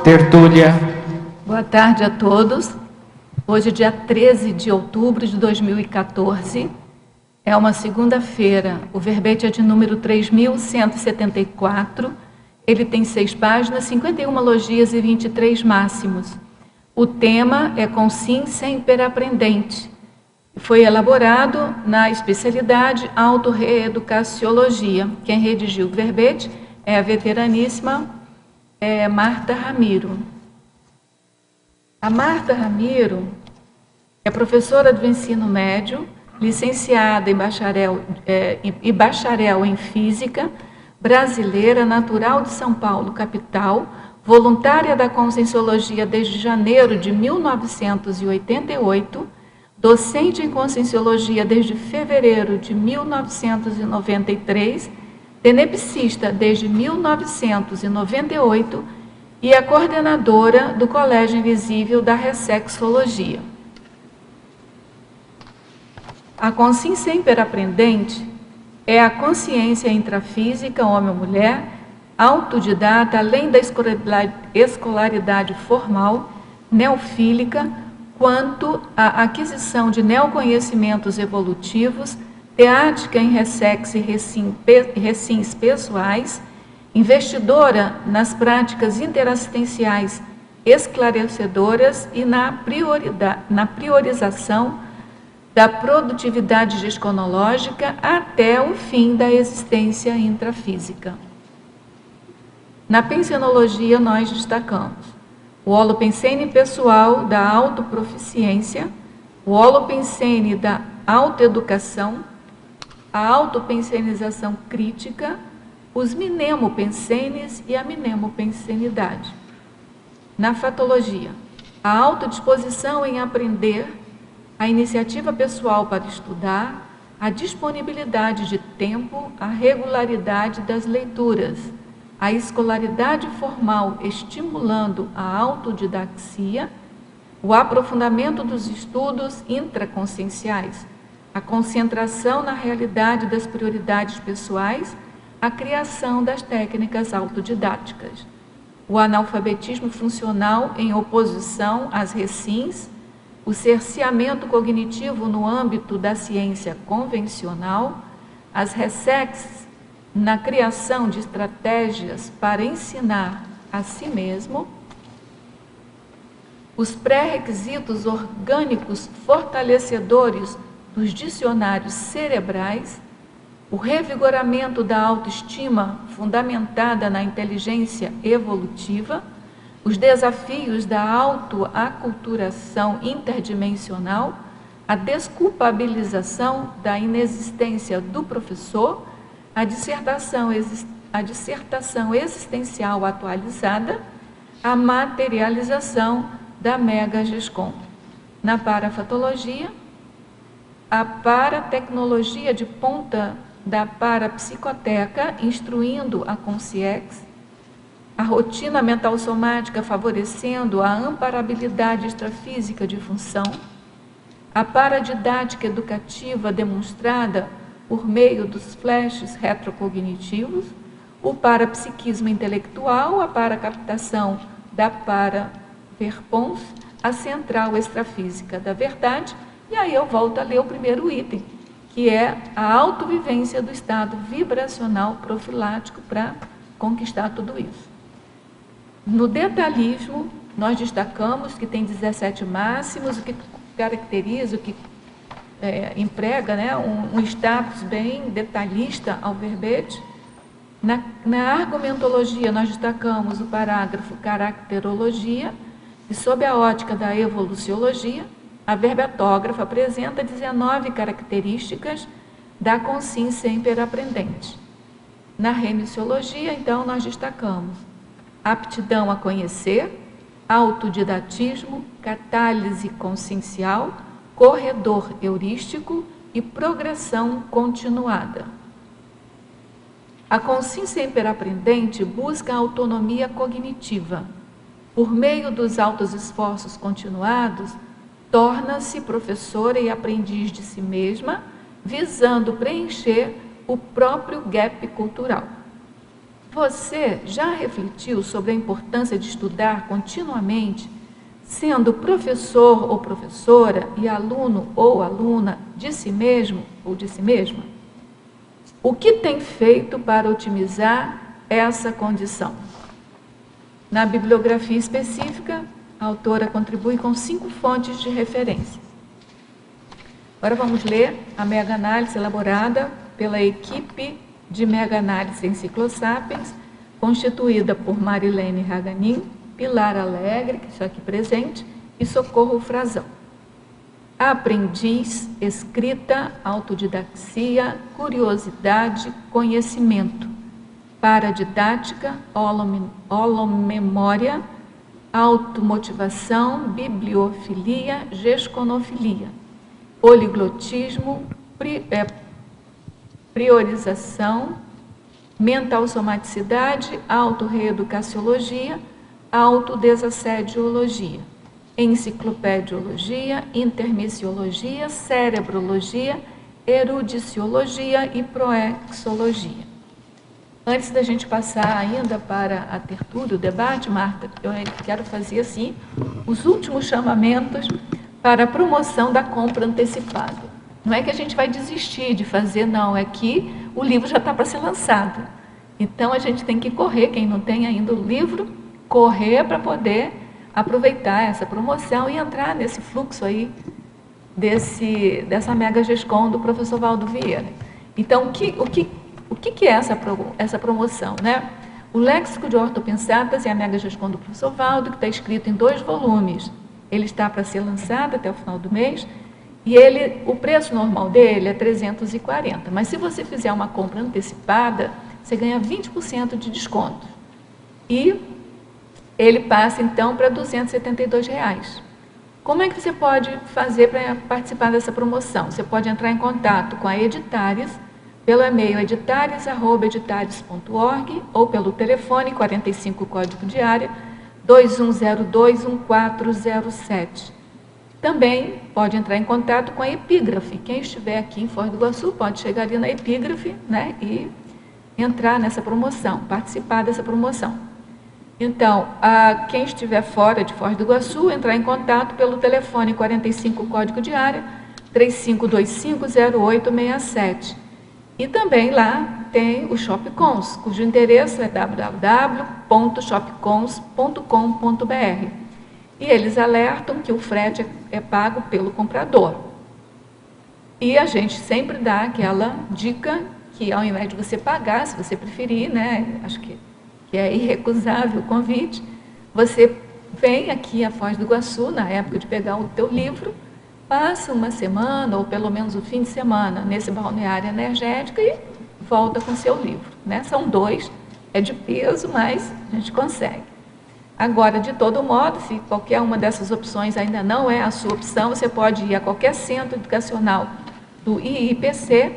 Tertúlia. Boa tarde a todos. Hoje, dia 13 de outubro de 2014, é uma segunda-feira. O verbete é de número 3174. Ele tem 6 páginas, 51 logias e 23 máximos. O tema é Consim Semper Aprendente. Foi elaborado na especialidade Autorreeducaciologia. Quem redigiu o verbete é a veteraníssima Marta Ramiro. A Marta Ramiro é professora do ensino médio, licenciada e bacharel em física, brasileira, natural de São Paulo, capital, voluntária da Conscienciologia desde janeiro de 1988, docente em Conscienciologia desde fevereiro de 1993, tenepsista desde 1998 e é coordenadora do Colégio Invisível da Ressexologia. A Consim Semper Aprendente é a consciência intrafísica, homem ou mulher, autodidata, além da escolaridade formal, neofílica, quanto à aquisição de neoconhecimentos evolutivos, teática em ressex e recins pessoais, investidora nas práticas interassistenciais esclarecedoras e na priorização da produtividade gesconológica até o fim da existência intrafísica. Na pensenologia, nós destacamos o holopensene pessoal da autoproficiência, o holopensene da autoeducação, a autopensenização crítica, os mnemopensenes e a mnemopensenidade. Na fatologia, a autodisposição em aprender, a iniciativa pessoal para estudar, a disponibilidade de tempo, a regularidade das leituras, a escolaridade formal estimulando a autodidaxia, o aprofundamento dos estudos intraconscienciais, a concentração na realidade das prioridades pessoais, a criação das técnicas autodidáticas, o analfabetismo funcional em oposição às recins, o cerceamento cognitivo no âmbito da ciência convencional, as ressex na criação de estratégias para ensinar a si mesmo, os pré-requisitos orgânicos fortalecedores dos dicionários cerebrais, o revigoramento da autoestima fundamentada na inteligência evolutiva, os desafios da autoaculturação interdimensional, a desculpabilização da inexistência do professor, a dissertação existencial atualizada, a materialização da mega-gescom. Na parafatologia, a paratecnologia de ponta da parapsicoteca, instruindo a consciex, a rotina mental somática favorecendo a amparabilidade extrafísica de função, a paradidática educativa demonstrada por meio dos flashes retrocognitivos, o parapsiquismo intelectual, a paracaptação da paraverpons, a central extrafísica da verdade. E aí eu volto a ler o primeiro item, que é a autovivência do estado vibracional profilático para conquistar tudo isso. No detalhismo, nós destacamos que tem 17 máximos, o que caracteriza, o que emprega, né, um status bem detalhista ao verbete. Na argumentologia, nós destacamos o parágrafo caracterologia, e sob a ótica da evoluciologia, a verbetógrafa apresenta 19 características da consciência semper aprendente. Na remissiologia, então, nós destacamos aptidão a conhecer, autodidatismo, catálise consciencial, corredor heurístico e progressão continuada. A consciência semper aprendente busca a autonomia cognitiva. Por meio dos altos esforços continuados, torna-se professora e aprendiz de si mesma, visando preencher o próprio gap cultural. Você já refletiu sobre a importância de estudar continuamente, sendo professor ou professora e aluno ou aluna de si mesmo ou de si mesma? O que tem feito para otimizar essa condição? Na bibliografia específica, a autora contribui com 5 fontes de referência. Agora vamos ler a mega-análise elaborada pela equipe de mega-análise Enciclosapiens, constituída por Marilene Raganin, Pilar Alegre, que está aqui presente, e Socorro Frazão. Aprendiz, escrita, autodidaxia, curiosidade, conhecimento, paradidática, holomemória, automotivação, bibliofilia, gesconofilia, poliglotismo, priorização, mental-somaticidade, autorreeducaciologia, autodesassediologia, enciclopediologia, intermissiologia, cerebrologia, erudiciologia e proexologia. Antes da gente passar ainda para a tertúlia, o debate, Marta, eu quero fazer assim os últimos chamamentos para a promoção da compra antecipada. Não é que a gente vai desistir de fazer, não, é que o livro já está para ser lançado. Então, a gente tem que correr, quem não tem ainda o livro, correr para poder aproveitar essa promoção e entrar nesse fluxo aí, dessa Mega GESCOM do professor Valdo Vieira. Então, o que é essa promoção, né? O Léxico de Ortopensatas é a Mega GESCOM do professor Valdo, que está escrito em 2 volumes. Ele está para ser lançado até o final do mês. E o preço normal dele é 340, mas se você fizer uma compra antecipada, você ganha 20% de desconto. E ele passa, então, para R$ 272. Como é que você pode fazer para participar dessa promoção? Você pode entrar em contato com a Editares, pelo e-mail editares@editares.org ou pelo telefone 45 código de área 2102-1407. Também pode entrar em contato com a Epígrafe. Quem estiver aqui em Foz do Iguaçu pode chegar ali na Epígrafe, né, e entrar nessa promoção, participar dessa promoção. Então, quem estiver fora de Foz do Iguaçu, entrar em contato pelo telefone 45 código de área 3525-0867. E também lá tem o Shopcons, cujo endereço é www.shopcons.com.br. E eles alertam que o frete é pago pelo comprador. E a gente sempre dá aquela dica que, ao invés de você pagar, se você preferir, né, acho que é irrecusável o convite, você vem aqui a Foz do Iguaçu, na época de pegar o teu livro, passa uma semana, ou pelo menos o fim de semana, nesse balneário energético e volta com o seu livro, né? São 2, é de peso, mas a gente consegue. Agora, de todo modo, se qualquer uma dessas opções ainda não é a sua opção, você pode ir a qualquer centro educacional do IIPC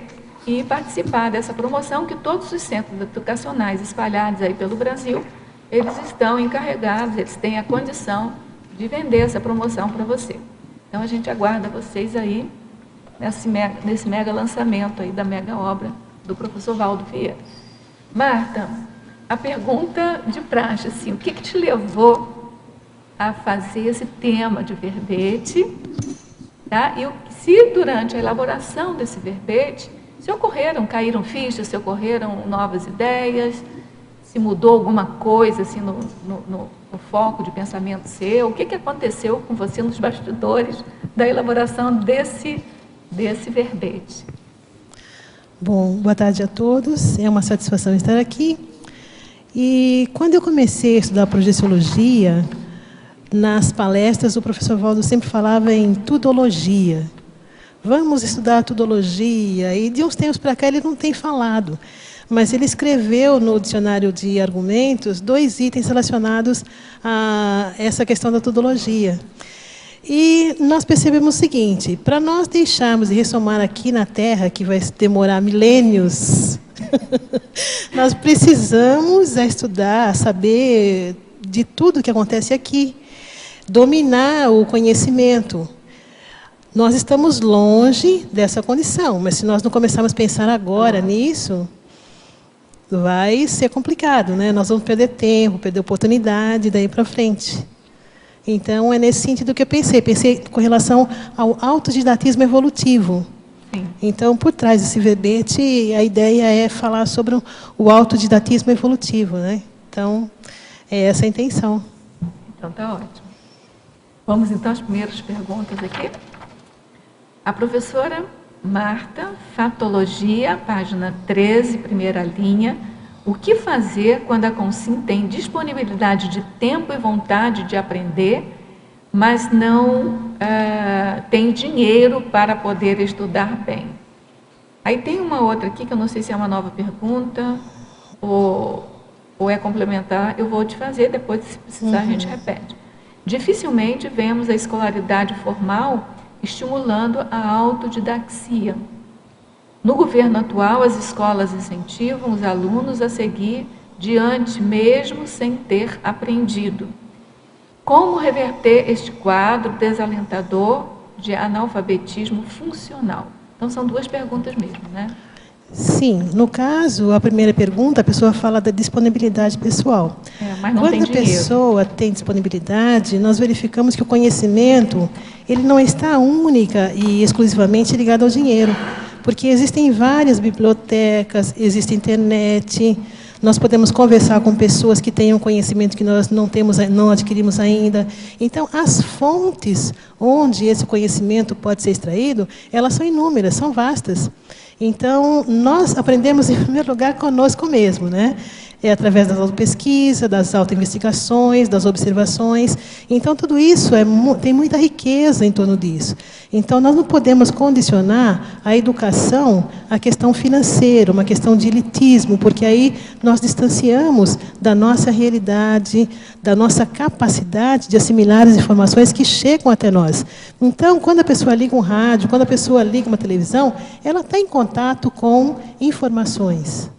e participar dessa promoção, que todos os centros educacionais espalhados aí pelo Brasil, eles estão encarregados, eles têm a condição de vender essa promoção para você. Então, a gente aguarda vocês aí nesse mega lançamento aí da mega obra do professor Valdo Vieira. Marta, a pergunta de praxe, assim, o que te levou a fazer esse tema de verbete, tá? E se durante a elaboração desse verbete, caíram fichas, se ocorreram novas ideias, se mudou alguma coisa assim, no foco de pensamento seu, o que aconteceu com você nos bastidores da elaboração desse verbete? Bom, boa tarde a todos, é uma satisfação estar aqui. E quando eu comecei a estudar projeciologia, nas palestras o professor Valdo sempre falava em tudologia. Vamos estudar tudologia, e de uns tempos para cá ele não tem falado, mas ele escreveu no dicionário de argumentos 2 itens relacionados a essa questão da tudologia. E nós percebemos o seguinte: para nós deixarmos de ressomar aqui na Terra, que vai demorar milênios, nós precisamos estudar, saber de tudo que acontece aqui, dominar o conhecimento. Nós estamos longe dessa condição, mas se nós não começarmos a pensar agora nisso, vai ser complicado, né? Nós vamos perder tempo, perder oportunidade daí para frente. Então, é nesse sentido que eu pensei. Pensei com relação ao autodidatismo evolutivo. Sim. Então, por trás desse verbete, a ideia é falar sobre o autodidatismo evolutivo, né? Então, é essa a intenção. Então, está ótimo. Vamos, então, às primeiras perguntas aqui. A professora Marta, Fatologia, página 13, primeira linha. O que fazer quando a Consim tem disponibilidade de tempo e vontade de aprender, mas não tem dinheiro para poder estudar bem? Aí tem uma outra aqui, que eu não sei se é uma nova pergunta ou é complementar. Eu vou te fazer, depois, se precisar, a gente repete. Dificilmente vemos a escolaridade formal estimulando a autodidaxia. No governo atual, as escolas incentivam os alunos a seguir diante, mesmo sem ter aprendido. Como reverter este quadro desalentador de analfabetismo funcional? Então, são duas perguntas mesmo, né? Sim, no caso, a primeira pergunta, a pessoa fala da disponibilidade pessoal. Mas não Quando tem a dinheiro. pessoa tem disponibilidade, nós verificamos que o conhecimento, ele não está única e exclusivamente ligado ao dinheiro, porque existem várias bibliotecas, existe internet, nós podemos conversar com pessoas que tenham conhecimento que nós não adquirimos ainda. Então, as fontes onde esse conhecimento pode ser extraído, elas são inúmeras, são vastas. Então, nós aprendemos, em primeiro lugar, conosco mesmo, né? É através das autopesquisas, das autoinvestigações, das observações. Então, tudo isso tem muita riqueza em torno disso. Então, nós não podemos condicionar a educação à questão financeira, uma questão de elitismo, porque aí nós distanciamos da nossa realidade, da nossa capacidade de assimilar as informações que chegam até nós. Então, quando a pessoa liga um rádio, quando a pessoa liga uma televisão, ela está em contato com informações.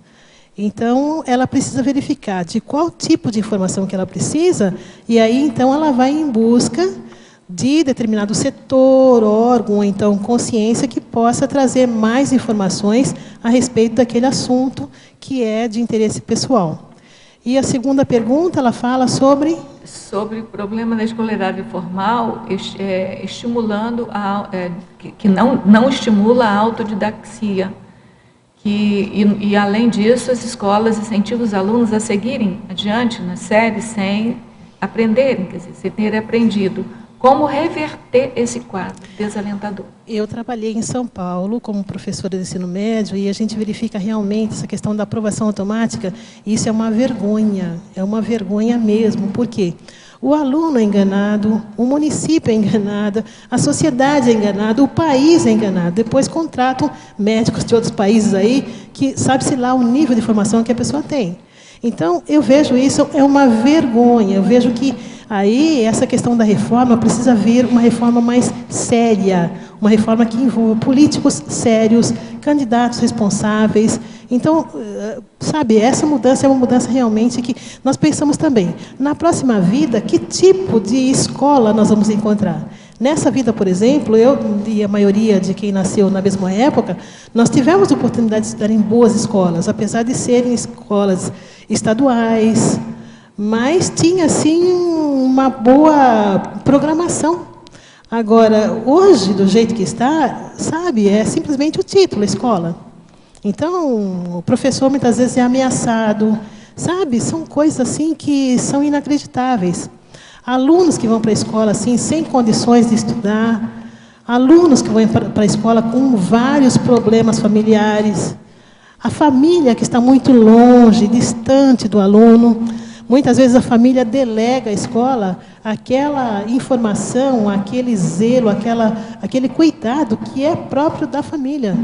Então, ela precisa verificar de qual tipo de informação que ela precisa, e aí, então, ela vai em busca de determinado setor, órgão, ou então consciência, que possa trazer mais informações a respeito daquele assunto que é de interesse pessoal. E a segunda pergunta, ela fala sobre o problema da escolaridade formal, estimulando que não estimula a autodidaxia. E, além disso, as escolas incentivam os alunos a seguirem adiante na série sem aprenderem, quer dizer, sem ter aprendido. Como reverter esse quadro desalentador? Eu trabalhei em São Paulo como professora de ensino médio e a gente verifica realmente essa questão da aprovação automática. E isso é uma vergonha mesmo. Por quê? O aluno é enganado, o município é enganado, a sociedade é enganada, o país é enganado. Depois contratam médicos de outros países aí que sabe-se lá o nível de formação que a pessoa tem. Então, eu vejo isso, é uma vergonha. Eu vejo que aí essa questão da reforma precisa vir uma reforma mais séria, uma reforma que envolva políticos sérios, candidatos responsáveis. Então, sabe, essa mudança é uma mudança realmente que nós pensamos também. Na próxima vida, que tipo de escola nós vamos encontrar? Nessa vida, por exemplo, eu e a maioria de quem nasceu na mesma época, nós tivemos a oportunidade de estudar em boas escolas, apesar de serem escolas estaduais, mas tinha, assim, uma boa programação. Agora, hoje, do jeito que está, sabe, é simplesmente o título, a escola. Então, o professor muitas vezes é ameaçado, sabe? São coisas assim que são inacreditáveis. Alunos que vão para a escola assim, sem condições de estudar, alunos que vão para a escola com vários problemas familiares, a família que está muito longe, distante do aluno. Muitas vezes a família delega à escola aquela informação, aquele zelo, aquele cuidado que é próprio da família.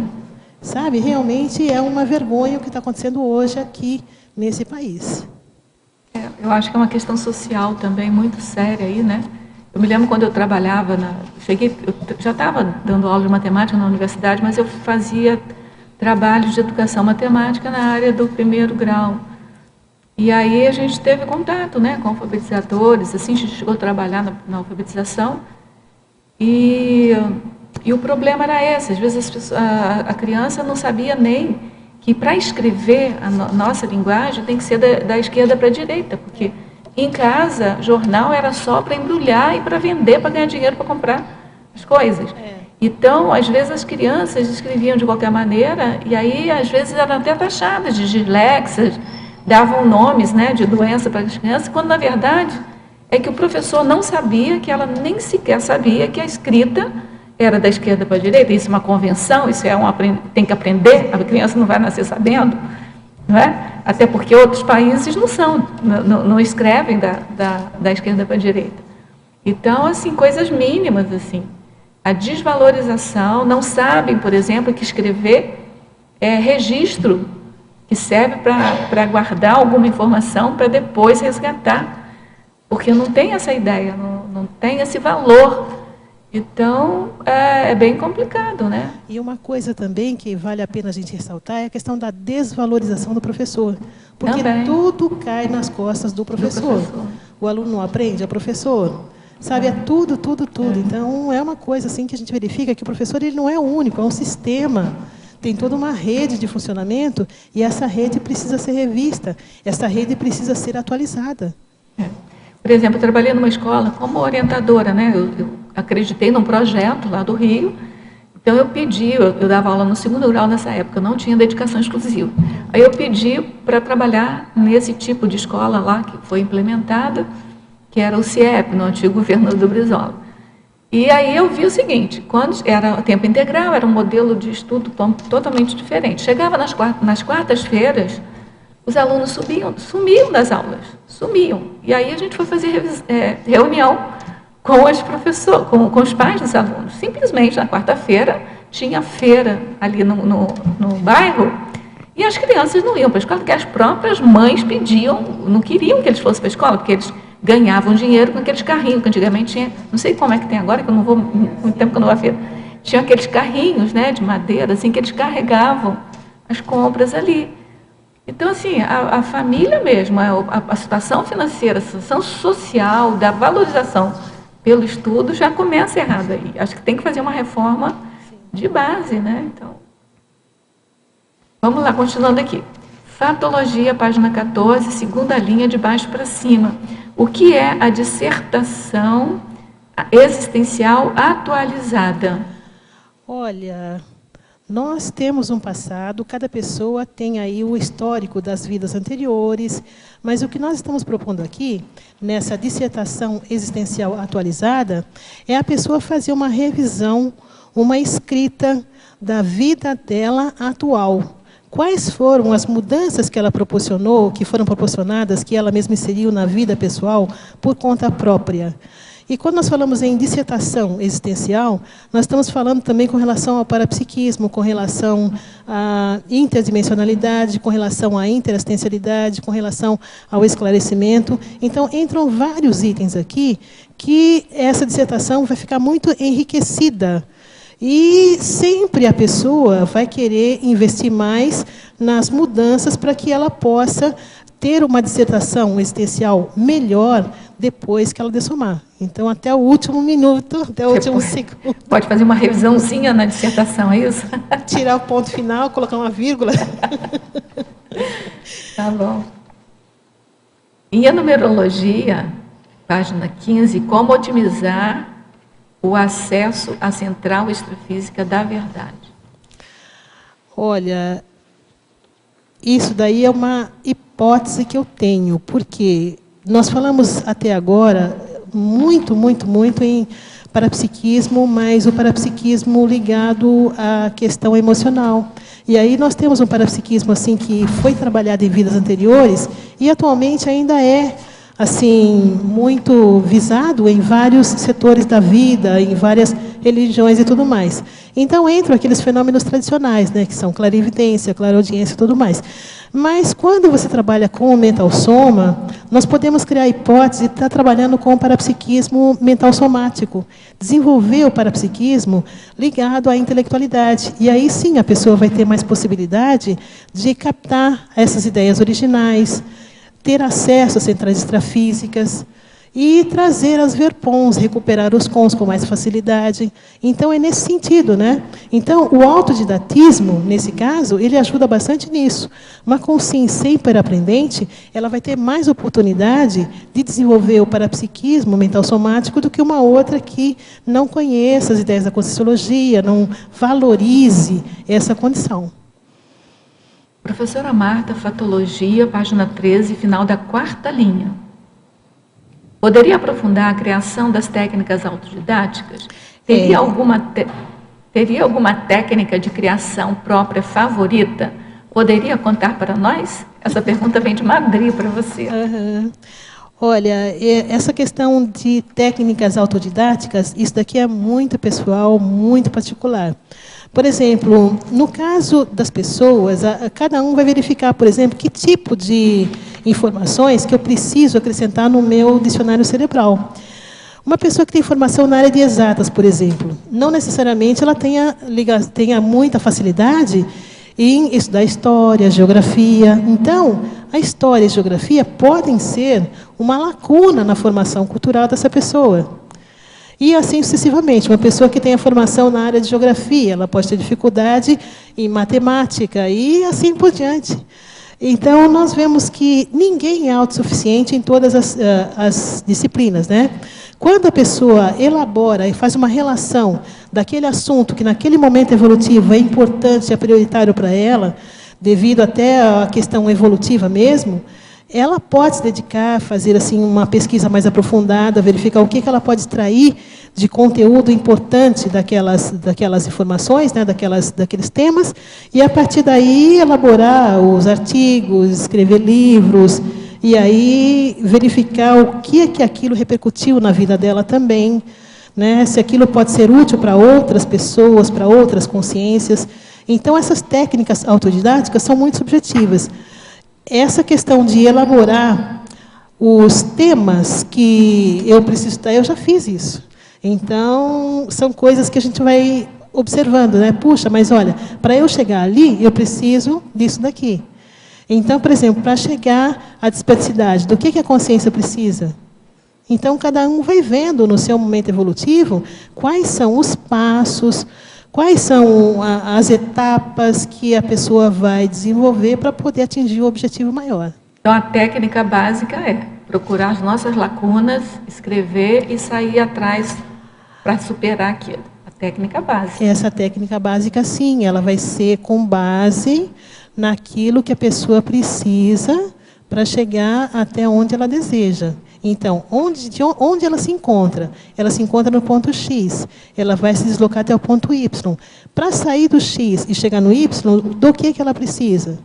Sabe, realmente é uma vergonha o que está acontecendo hoje aqui nesse país. Eu acho que é uma questão social também muito séria aí, né? Eu me lembro quando eu trabalhava, eu já estava dando aula de matemática na universidade, mas eu fazia trabalhos de educação matemática na área do primeiro grau. E aí a gente teve contato, né, com alfabetizadores, assim, a gente chegou a trabalhar na alfabetização. E o problema era esse, às vezes a criança não sabia nem que para escrever a nossa linguagem tem que ser da esquerda para a direita, porque em casa, jornal era só para embrulhar e para vender, para ganhar dinheiro para comprar as coisas. Então, às vezes as crianças escreviam de qualquer maneira e aí, às vezes, eram até taxadas de disléxias, davam nomes, né, de doença para as crianças, quando, na verdade, é que o professor não sabia, que ela nem sequer sabia que a escrita era da esquerda para a direita. Isso é uma convenção, isso é tem que aprender, a criança não vai nascer sabendo, não é? Até porque outros países não escrevem da esquerda para a direita. Então, assim, coisas mínimas, assim. A desvalorização, não sabem, por exemplo, que escrever é registro, que serve para guardar alguma informação para depois resgatar, porque não tem essa ideia, não tem esse valor. Então, é bem complicado, né? E uma coisa também que vale a pena a gente ressaltar é a questão da desvalorização do professor. Porque também. Tudo cai nas costas do professor. O aluno não aprende, é professor. Sabe, é tudo. Então, é uma coisa assim que a gente verifica que o professor ele não é o único, é um sistema. Tem toda uma rede de funcionamento e essa rede precisa ser revista. Essa rede precisa ser atualizada. Por exemplo, eu trabalhei numa escola como orientadora, né? Eu acreditei num projeto lá do Rio, então eu pedi, eu dava aula no 2º grau nessa época, eu não tinha dedicação exclusiva. Aí eu pedi para trabalhar nesse tipo de escola lá, que foi implementada, que era o CIEP, no antigo governo do Brizola. E aí eu vi o seguinte, quando era tempo integral, era um modelo de estudo totalmente diferente. Chegava nas quartas-feiras, os alunos sumiam das aulas, sumiam. E aí a gente foi fazer reunião com os professores, com os pais dos alunos. Simplesmente, na quarta-feira, tinha feira ali no bairro, e as crianças não iam para a escola, porque as próprias mães pediam, não queriam que eles fossem para a escola, porque eles ganhavam dinheiro com aqueles carrinhos, que antigamente tinha, não sei como é que tem agora, que eu não vou, muito tempo que eu não vou à feira, tinha aqueles carrinhos, né, de madeira, assim, que eles carregavam as compras ali. Então, assim, a família mesmo, a situação financeira, a situação social, da valorização pelo estudo já começa errado aí. Acho que tem que fazer uma reforma de base, né? Então, vamos lá, continuando aqui. Fatologia, página 14, segunda linha de baixo para cima. O que é a dissertação existencial atualizada? Olha, nós temos um passado, cada pessoa tem aí o histórico das vidas anteriores, mas o que nós estamos propondo aqui, nessa dissertação existencial atualizada, é a pessoa fazer uma revisão, uma escrita da vida dela atual. Quais foram as mudanças que ela proporcionou, que foram proporcionadas, que ela mesma inseriu na vida pessoal por conta própria? E quando nós falamos em dissertação existencial, nós estamos falando também com relação ao parapsiquismo, com relação à interdimensionalidade, com relação à interassistencialidade, com relação ao esclarecimento. Então, entram vários itens aqui que essa dissertação vai ficar muito enriquecida. E sempre a pessoa vai querer investir mais nas mudanças para que ela possa ter uma dissertação existencial melhor depois que ela dessomar. Então, até o último minuto, até o último segundo. Pode fazer uma revisãozinha na dissertação, é isso? Tirar o ponto final, colocar uma vírgula. Tá bom. E a numerologia, página 15, como otimizar o acesso à central extrafísica da verdade? Olha, isso daí é uma hipótese que eu tenho, porque nós falamos até agora muito em parapsiquismo, mas o parapsiquismo ligado à questão emocional. E aí nós temos um parapsiquismo assim que foi trabalhado em vidas anteriores e atualmente ainda é assim muito visado em vários setores da vida, em várias religiões e tudo mais. Então entram aqueles fenômenos tradicionais, né, que são clarividência, clareaudiência e tudo mais. Mas quando você trabalha com o mental soma, nós podemos criar a hipótese de estar trabalhando com o parapsiquismo mental somático, desenvolver o parapsiquismo ligado à intelectualidade. E aí sim a pessoa vai ter mais possibilidade de captar essas ideias originais, ter acesso às centrais extrafísicas. e trazer as verpons, recuperar os cons com mais facilidade. Então, é nesse sentido, né? Então, o autodidatismo, nesse caso, ele ajuda bastante nisso. Uma consciência hiperaprendente, ela vai ter mais oportunidade de desenvolver o parapsiquismo mental somático do que uma outra que não conheça as ideias da conscienciologia, não valorize essa condição. Professora Marta, Fatologia, página 13, final da 4ª linha. Poderia aprofundar a criação das técnicas autodidáticas? Teria alguma técnica de criação própria favorita? Poderia contar para nós? Essa pergunta vem de Madrid para você. Uhum. Olha, essa questão de técnicas autodidáticas, isso daqui é muito pessoal, muito particular. Por exemplo, no caso das pessoas, cada um vai verificar, por exemplo, que tipo de informações que eu preciso acrescentar no meu dicionário cerebral. Uma pessoa que tem formação na área de exatas, por exemplo, não necessariamente ela tenha muita facilidade em estudar história, geografia. Então, a história e a geografia podem ser uma lacuna na formação cultural dessa pessoa. E assim sucessivamente. Uma pessoa que tem a formação na área de geografia, ela pode ter dificuldade em matemática e assim por diante. Então, nós vemos que ninguém é autossuficiente em todas as disciplinas, né? Quando a pessoa elabora e faz uma relação daquele assunto que naquele momento evolutivo é importante, é prioritário para ela, devido até à questão evolutiva mesmo, ela pode se dedicar a fazer assim, uma pesquisa mais aprofundada, verificar o que ela pode extrair de conteúdo importante daquelas informações, né, daqueles temas, e, a partir daí, elaborar os artigos, escrever livros, e aí verificar o que é que aquilo repercutiu na vida dela também, né, se aquilo pode ser útil para outras pessoas, para outras consciências. Então, essas técnicas autodidáticas são muito subjetivas. Essa questão de elaborar os temas que eu preciso estudar, eu já fiz isso. Então, são coisas que a gente vai observando, né? Puxa, mas olha, para eu chegar ali, eu preciso disso daqui. Então, por exemplo, para chegar à dispersidade, do que a consciência precisa? Então, cada um vai vendo no seu momento evolutivo quais são os passos, quais são as etapas que a pessoa vai desenvolver para poder atingir o objetivo maior. Então, a técnica básica é procurar as nossas lacunas, escrever e sair atrás para superar aquilo. A técnica básica. Essa técnica básica, sim, ela vai ser com base naquilo que a pessoa precisa para chegar até onde ela deseja. Então, onde ela se encontra? Ela se encontra no ponto X. Ela vai se deslocar até o ponto Y. Para sair do X e chegar no Y, do que ela precisa?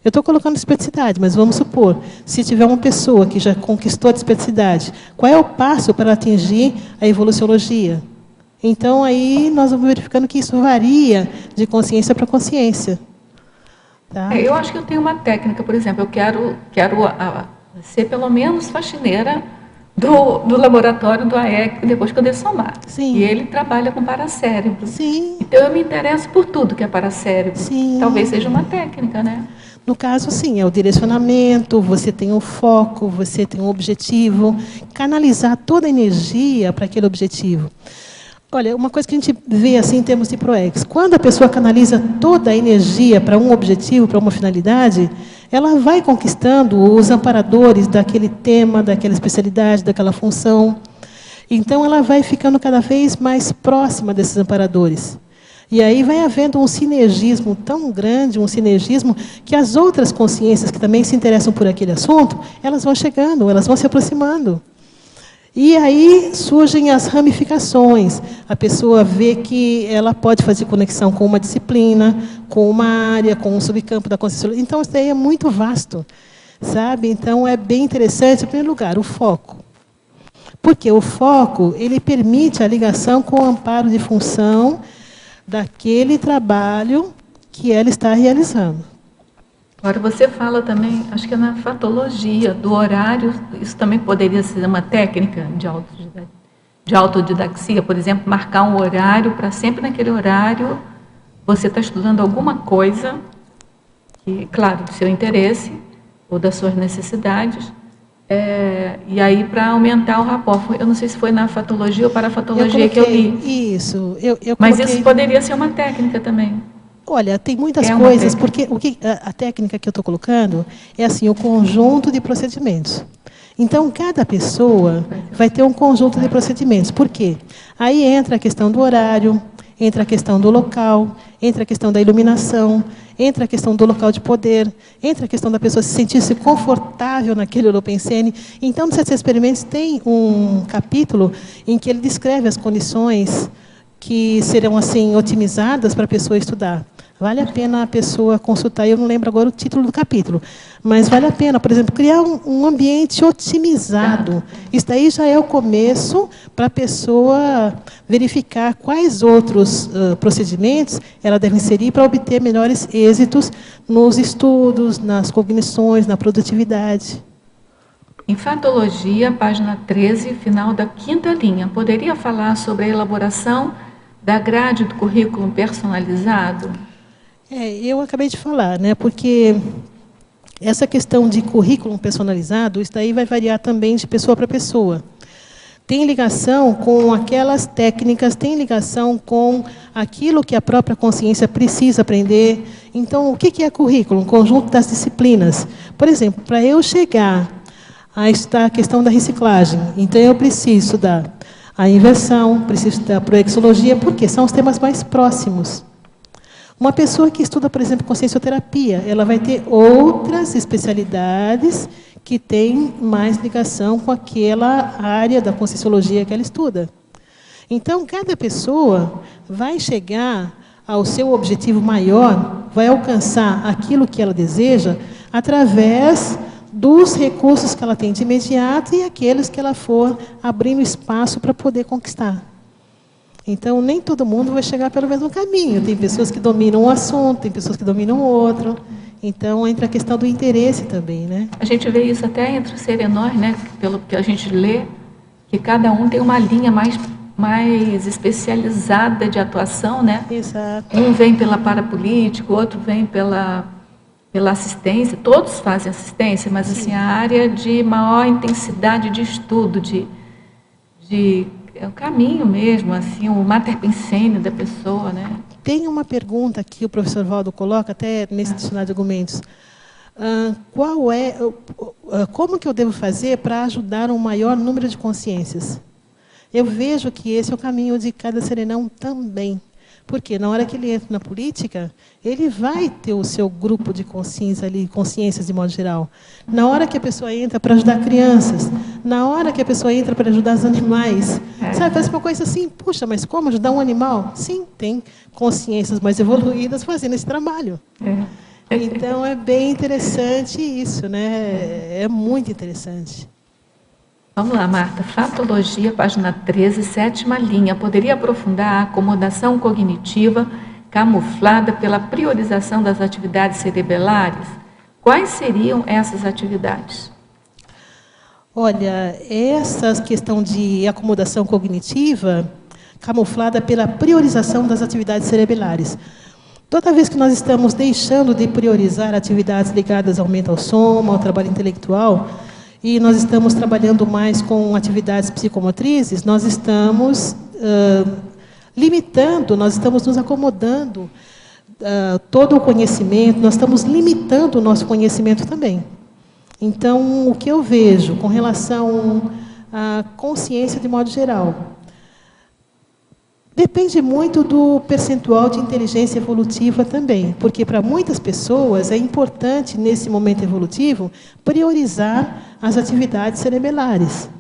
Eu estou colocando dispersidade, mas vamos supor, se tiver uma pessoa que já conquistou a dispersidade, qual é o passo para atingir a evoluciologia? Então, aí nós vamos verificando que isso varia de consciência para consciência. Tá? Eu acho que eu tenho uma técnica, por exemplo, eu quero ser pelo menos faxineira do laboratório do AEC, depois que eu dessomar. Sim. E ele trabalha com paracérebro. Sim. Então, eu me interesso por tudo que é paracérebro. Sim. Talvez seja uma técnica, né? No caso, sim, é o direcionamento, você tem o foco, você tem o objetivo, canalizar toda a energia para aquele objetivo. Olha, uma coisa que a gente vê assim em termos de ProEx, quando a pessoa canaliza toda a energia para um objetivo, para uma finalidade, ela vai conquistando os amparadores daquele tema, daquela especialidade, daquela função. Então, ela vai ficando cada vez mais próxima desses amparadores. E aí vai havendo um sinergismo tão grande, um sinergismo que as outras consciências que também se interessam por aquele assunto, elas vão chegando, elas vão se aproximando. E aí surgem as ramificações. A pessoa vê que ela pode fazer conexão com uma disciplina, com uma área, com um subcampo da conscienciologia. Então, isso daí é muito vasto, sabe? Então, é bem interessante, em primeiro lugar, o foco. Porque o foco, ele permite a ligação com o amparo de função daquele trabalho que ela está realizando. Agora, você fala também, acho que é na fatologia, do horário, isso também poderia ser uma técnica de autodidaxia, por exemplo, marcar um horário, para sempre naquele horário você está estudando alguma coisa, que, claro, do seu interesse ou das suas necessidades, E aí, para aumentar o rapport, eu não sei se foi na fatologia ou parafatologia que eu li. Isso, Mas isso poderia ser uma técnica também. Olha, tem muitas coisas, porque a técnica que eu estou colocando é assim, o conjunto de procedimentos. Então, cada pessoa vai ter um conjunto de procedimentos. Por quê? Aí entra a questão do horário, entra a questão do local, entra a questão da iluminação, entra a questão do local de poder, entra a questão da pessoa se sentir-se confortável naquele holopensene. Então, no Sete Experimentos tem um capítulo em que ele descreve as condições que serão assim otimizadas para a pessoa estudar. Vale a pena a pessoa consultar, eu não lembro agora o título do capítulo, mas vale a pena, por exemplo, criar um ambiente otimizado. Isso daí já é o começo para a pessoa verificar quais outros procedimentos ela deve inserir para obter melhores êxitos nos estudos, nas cognições, na produtividade. Em Fatologia, página 13, final da 5ª linha, poderia falar sobre a elaboração da grade do currículo personalizado? Eu acabei de falar, né? Porque essa questão de currículo personalizado, isso daí vai variar também de pessoa para pessoa. Tem ligação com aquelas técnicas, tem ligação com aquilo que a própria consciência precisa aprender. Então, o que é currículo? Um conjunto das disciplinas. Por exemplo, para eu chegar a estudar a questão da reciclagem, então eu preciso estudar a inversão, preciso estudar a proexologia, porque são os temas mais próximos. Uma pessoa que estuda, por exemplo, consciencioterapia, ela vai ter outras especialidades que têm mais ligação com aquela área da conscienciologia que ela estuda. Então, cada pessoa vai chegar ao seu objetivo maior, vai alcançar aquilo que ela deseja através dos recursos que ela tem de imediato e aqueles que ela for abrindo espaço para poder conquistar. Então, nem todo mundo vai chegar pelo mesmo caminho. Tem pessoas que dominam um assunto, tem pessoas que dominam outro. Então, entra a questão do interesse também, né? A gente vê isso até entre os serenóis, né? Pelo que a gente lê, que cada um tem uma linha mais especializada de atuação, né? Exato. Um vem pela parapolítica, o outro vem pela assistência. Todos fazem assistência, mas assim, a área de maior intensidade de estudo, é o caminho mesmo, assim, o mater pensene da pessoa, né? Tem uma pergunta que o professor Valdo coloca, até nesse dicionário de argumentos. Como que eu devo fazer para ajudar um maior número de consciências? Eu vejo que esse é o caminho de cada serenão também. Porque na hora que ele entra na política, ele vai ter o seu grupo de consciência ali, consciências de modo geral. Na hora que a pessoa entra para ajudar crianças, na hora que a pessoa entra para ajudar os animais, sabe, faz uma coisa assim, puxa, mas como ajudar um animal? Sim, tem consciências mais evoluídas fazendo esse trabalho. Então é bem interessante isso, né? É muito interessante. Vamos lá, Marta. Fatologia, página 13, 7ª linha. Poderia aprofundar a acomodação cognitiva camuflada pela priorização das atividades cerebelares? Quais seriam essas atividades? Olha, essa questão de acomodação cognitiva camuflada pela priorização das atividades cerebelares. Toda vez que nós estamos deixando de priorizar atividades ligadas ao mental soma, ao trabalho intelectual, e nós estamos trabalhando mais com atividades psicomotrizes, nós estamos limitando, nós estamos nos acomodando todo o conhecimento, nós estamos limitando o nosso conhecimento também. Então, o que eu vejo com relação à consciência de modo geral, depende muito do percentual de inteligência evolutiva também, porque para muitas pessoas é importante, nesse momento evolutivo, priorizar as atividades cerebelares.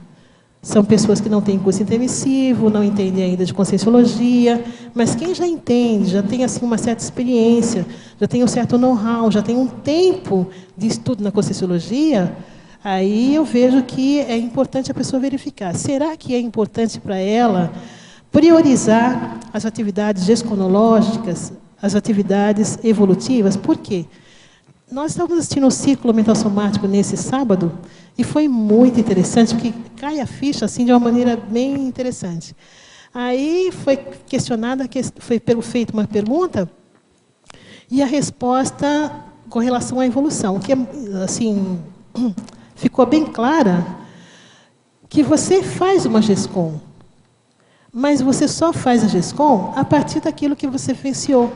São pessoas que não têm curso intermissivo, não entendem ainda de conscienciologia, mas quem já entende, já tem assim, uma certa experiência, já tem um certo know-how, já tem um tempo de estudo na conscienciologia, aí eu vejo que é importante a pessoa verificar. Será que é importante para ela priorizar as atividades gesconológicas, as atividades evolutivas? Por quê? Nós estávamos assistindo o Círculo Mental Somático nesse sábado e foi muito interessante, porque cai a ficha assim, de uma maneira bem interessante. Aí foi questionada, foi feita uma pergunta e a resposta com relação à evolução, que é assim, ficou bem clara que você faz uma GESCOM, mas você só faz a GESCOM a partir daquilo que você vivenciou.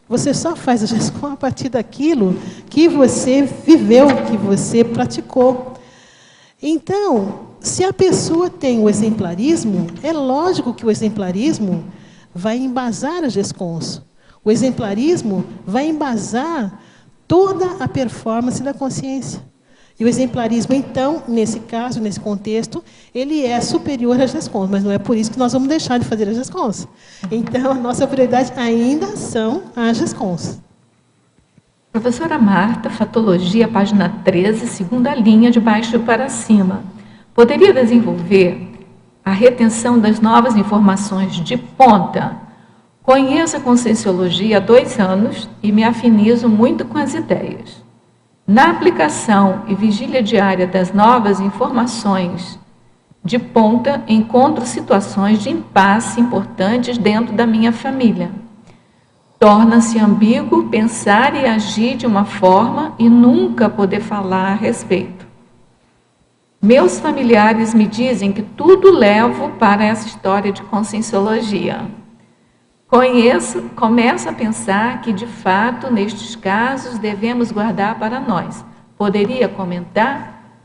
Você só faz a GESCOM a partir daquilo que você viveu, que você praticou. Então, se a pessoa tem o exemplarismo, é lógico que o exemplarismo vai embasar as GESCOMs. O exemplarismo vai embasar toda a performance da consciência. E o exemplarismo, então, nesse caso, nesse contexto, ele é superior às GESCOMs, mas não é por isso que nós vamos deixar de fazer as GESCOMs. Então, a nossa prioridade ainda são as GESCOMs. Professora Marta, Fatologia, página 13, segunda linha, de baixo para cima. Poderia desenvolver a retenção das novas informações de ponta? Conheço a Conscienciologia há 2 anos e me afinizo muito com as ideias. Na aplicação e vigília diária das novas informações de ponta, encontro situações de impasse importantes dentro da minha família. Torna-se ambíguo pensar e agir de uma forma e nunca poder falar a respeito. Meus familiares me dizem que tudo levo para essa história de Conscienciologia. Começo a pensar que, de fato, nestes casos, devemos guardar para nós. Poderia comentar?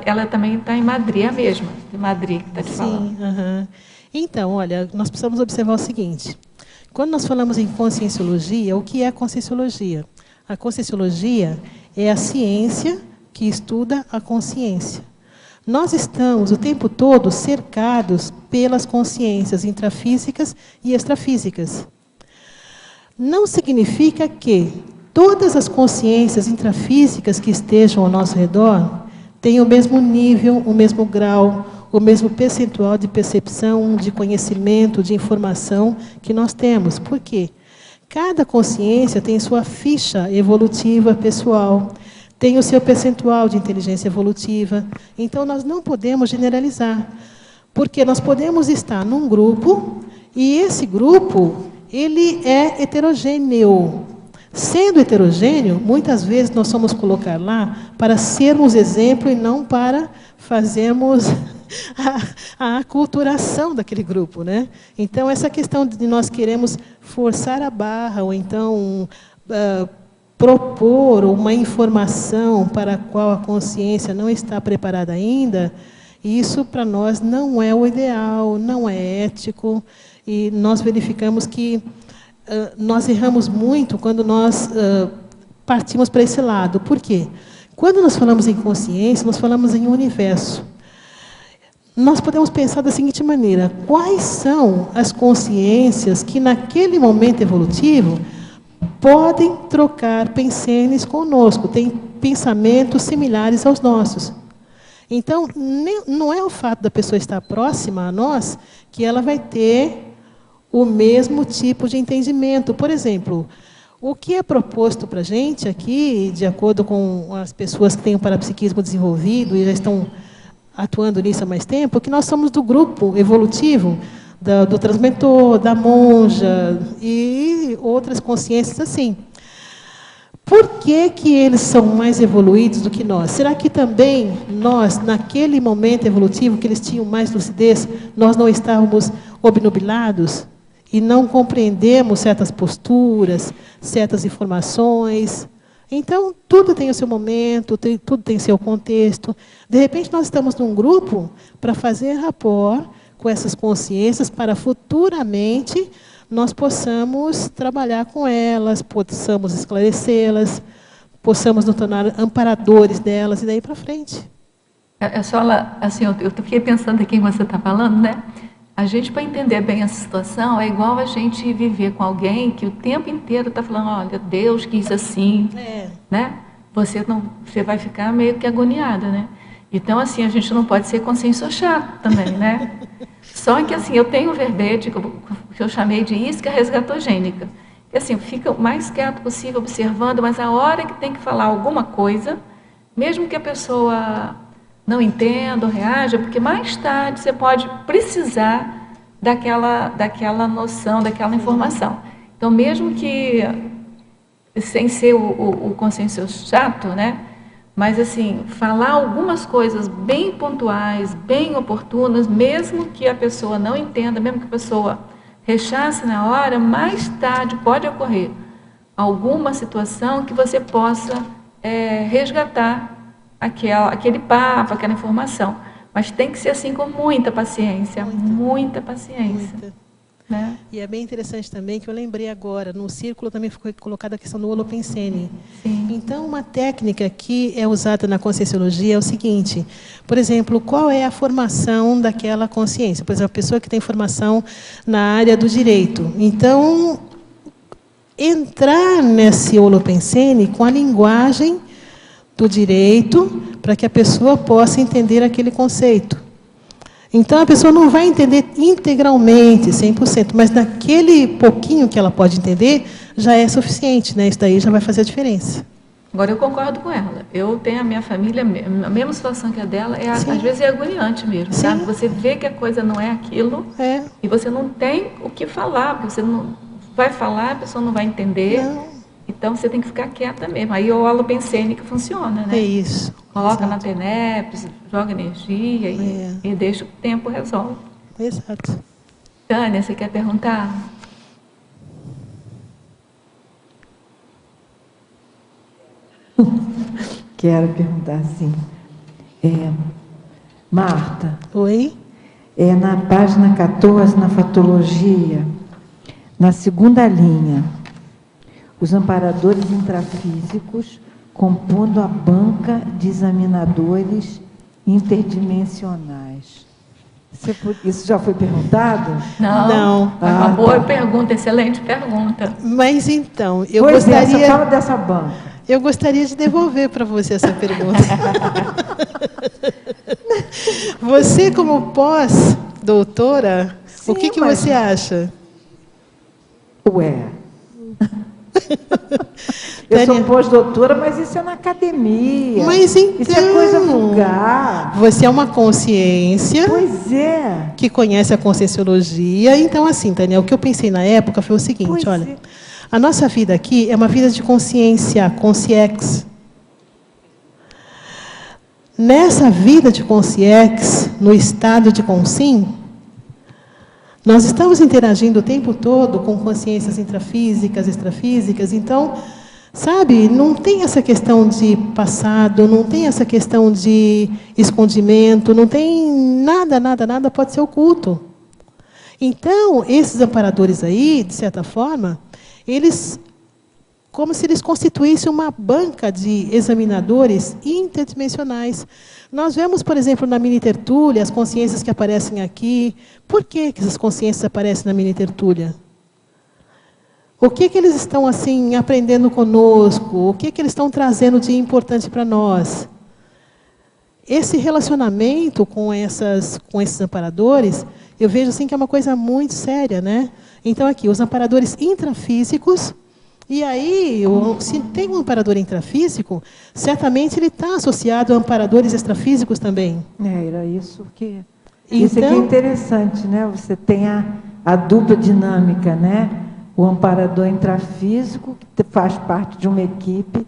Ela também está em Madrid, a mesma, de Madrid, que está te falando. Sim, Então, olha, nós precisamos observar o seguinte. Quando nós falamos em Conscienciologia, o que é a Conscienciologia? A Conscienciologia é a ciência que estuda a consciência. Nós estamos o tempo todo cercados pelas consciências intrafísicas e extrafísicas. Não significa que todas as consciências intrafísicas que estejam ao nosso redor tenham o mesmo nível, o mesmo grau, o mesmo percentual de percepção, de conhecimento, de informação que nós temos. Por quê? Cada consciência tem sua ficha evolutiva pessoal, tem o seu percentual de inteligência evolutiva. Então, nós não podemos generalizar, porque nós podemos estar num grupo e esse grupo ele é heterogêneo. Sendo heterogêneo, muitas vezes nós somos colocar lá para sermos exemplo e não para fazermos a aculturação daquele grupo, né? Então, essa questão de nós queremos forçar a barra ou então propor uma informação para a qual a consciência não está preparada ainda, isso para nós não é o ideal, não é ético, e nós verificamos que nós erramos muito quando nós partimos para esse lado. Por quê? Quando nós falamos em consciência, nós falamos em universo. Nós podemos pensar da seguinte maneira: quais são as consciências que naquele momento evolutivo podem trocar pensenes conosco, têm pensamentos similares aos nossos. Então, não é o fato da pessoa estar próxima a nós que ela vai ter o mesmo tipo de entendimento. Por exemplo, o que é proposto para a gente aqui, de acordo com as pessoas que têm o parapsiquismo desenvolvido e já estão atuando nisso há mais tempo, que nós somos do grupo evolutivo, do transmentor, da monja e outras consciências assim. Por que que eles são mais evoluídos do que nós? Será que também nós, naquele momento evolutivo, que eles tinham mais lucidez, nós não estávamos obnubilados e não compreendemos certas posturas, certas informações? Então, tudo tem o seu momento, tudo tem o seu contexto. De repente, nós estamos num grupo para fazer rapport com essas consciências, para futuramente nós possamos trabalhar com elas, possamos esclarecê-las, possamos nos tornar amparadores delas e daí para frente. É só assim, eu fiquei pensando aqui em que você está falando, né? A gente, para entender bem essa situação, é igual a gente viver com alguém que o tempo inteiro está falando, olha, Deus quis assim, né? Você vai ficar meio que agoniada, né? Então, assim, a gente não pode ser consciência chata também, né? Só que, assim, eu tenho um verbete que eu chamei de isca resgatogênica. Que, assim, fica o mais quieto possível observando, mas a hora que tem que falar alguma coisa, mesmo que a pessoa não entenda ou reaja, porque mais tarde você pode precisar daquela noção, daquela informação. Então, mesmo que, sem ser o consciência chato, né? Mas, assim, falar algumas coisas bem pontuais, bem oportunas, mesmo que a pessoa não entenda, mesmo que a pessoa rechace na hora, mais tarde pode ocorrer alguma situação que você possa resgatar aquele papo, aquela informação. Mas tem que ser assim com muita paciência, muita paciência. Muita. Né? E é bem interessante também que eu lembrei agora, no círculo também ficou colocada a questão do holopensene. Sim. Então, uma técnica que é usada na Conscienciologia é o seguinte, por exemplo, qual é a formação daquela consciência? Por exemplo, a pessoa que tem formação na área do direito. Então, entrar nesse holopensene com a linguagem do direito para que a pessoa possa entender aquele conceito. Então, a pessoa não vai entender integralmente, 100%, mas naquele pouquinho que ela pode entender, já é suficiente, né? Isso daí já vai fazer a diferença. Agora, eu concordo com ela. Eu tenho a minha família, a mesma situação que a dela, às vezes é agoniante mesmo, sabe? Você vê que a coisa não é aquilo e você não tem o que falar, porque você não vai falar, a pessoa não vai entender. Não. Então, você tem que ficar quieta mesmo. Aí o holopensene que funciona, né? É isso. Coloca na TENEPS, joga energia e deixa o tempo resolve. Exato. Tânia, você quer perguntar? Quero perguntar, sim. Marta. Oi? Na página 14, na fatologia, na segunda linha, os amparadores intrafísicos compondo a banca de examinadores interdimensionais. Isso já foi perguntado? Não. Uma boa pergunta, excelente pergunta. Mas então, eu gostaria... Você fala dessa banca. Eu gostaria de devolver para você essa pergunta. Você, como pós-doutora, o que você acha? Eu sou pós-doutora, mas isso é na academia. Mas então, isso é coisa vulgar. Você é uma consciência. Pois é. Que conhece a Conscienciologia. Então, assim, Tânia, o que eu pensei na época foi o seguinte, olha, a nossa vida aqui é uma vida de consciência, consciex. Nessa vida de consciex, no estado de consim, nós estamos interagindo o tempo todo com consciências intrafísicas, extrafísicas, então, sabe, não tem essa questão de passado, não tem essa questão de escondimento, não tem nada pode ser oculto. Então, esses amparadores aí, de certa forma, eles, como se eles constituíssem uma banca de examinadores interdimensionais. Nós vemos, por exemplo, na mini-tertúlia, as consciências que aparecem aqui. Por que essas consciências aparecem na mini-tertúlia? O que eles estão assim aprendendo conosco? O que eles estão trazendo de importante para nós? Esse relacionamento com esses amparadores, eu vejo assim que é uma coisa muito séria, né? Então, aqui, os amparadores intrafísicos. E aí, se tem um amparador intrafísico, certamente ele está associado a amparadores extrafísicos também. Era isso que... Isso aqui é interessante, né? Você tem a dupla dinâmica, né? O amparador intrafísico, que faz parte de uma equipe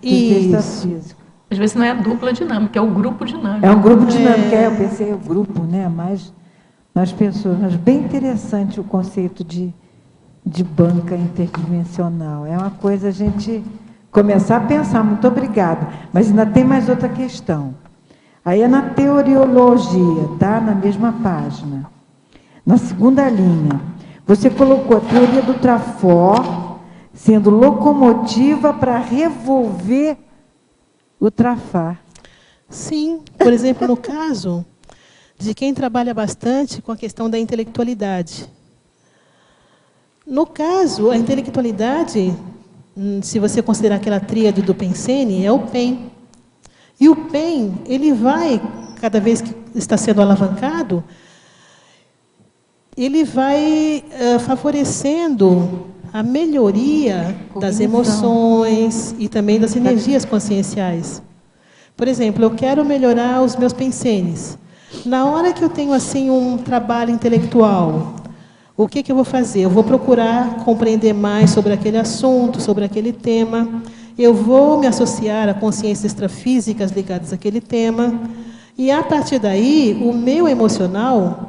do extrafísico. Às vezes não é a dupla dinâmica, é o grupo dinâmico. É um grupo dinâmico, eu pensei, o grupo, né? Mais pessoas. Mas bem interessante o conceito de banca interdimensional. É uma coisa a gente começar a pensar. Muito obrigada. Mas ainda tem mais outra questão. Aí é na teoriologia, tá? Na mesma página. Na segunda linha. Você colocou a teoria do Trafor sendo locomotiva para revolver o Trafar. Sim. Por exemplo, no caso de quem trabalha bastante com a questão da intelectualidade. No caso, a intelectualidade, se você considerar aquela tríade do Pensene, é o PEN. E o PEN, ele vai, cada vez que está sendo alavancado, ele vai favorecendo a melhoria das emoções e também das energias conscienciais. Por exemplo, eu quero melhorar os meus pensenes. Na hora que eu tenho assim um trabalho intelectual, o que eu vou fazer? Eu vou procurar compreender mais sobre aquele assunto, sobre aquele tema. eu vou me associar a consciências extrafísicas ligadas àquele tema, e a partir daí, o meu emocional,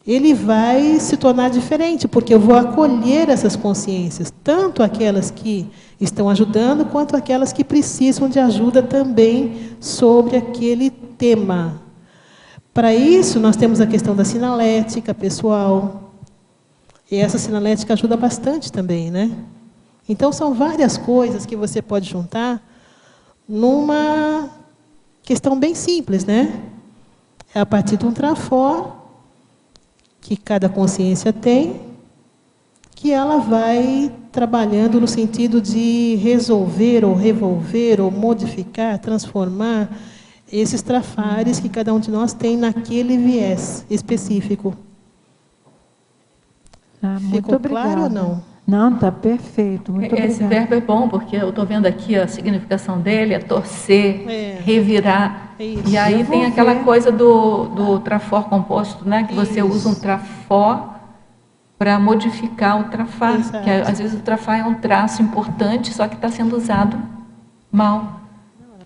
ele vai se tornar diferente, porque eu vou acolher essas consciências, tanto aquelas que estão ajudando, quanto aquelas que precisam de ajuda também sobre aquele tema. Para isso, nós temos a questão da sinalética pessoal, e essa sinalética ajuda bastante também, né? Então, são várias coisas que você pode juntar numa questão bem simples, né? É a partir de um trafor que cada consciência tem, que ela vai trabalhando no sentido de resolver, ou revolver, ou modificar, transformar esses trafares que cada um de nós tem naquele viés específico. Muito Ficou obrigada. claro ou não? Não, está perfeito. Muito Esse obrigada. verbo é bom, porque eu estou vendo aqui a significação dele, é torcer, revirar. É isso. E aí tem Revolver. aquela coisa do trafor composto, né? Que você usa um trafor para modificar o trafar. Exato. Que às vezes o trafar é um traço importante, só que está sendo usado mal.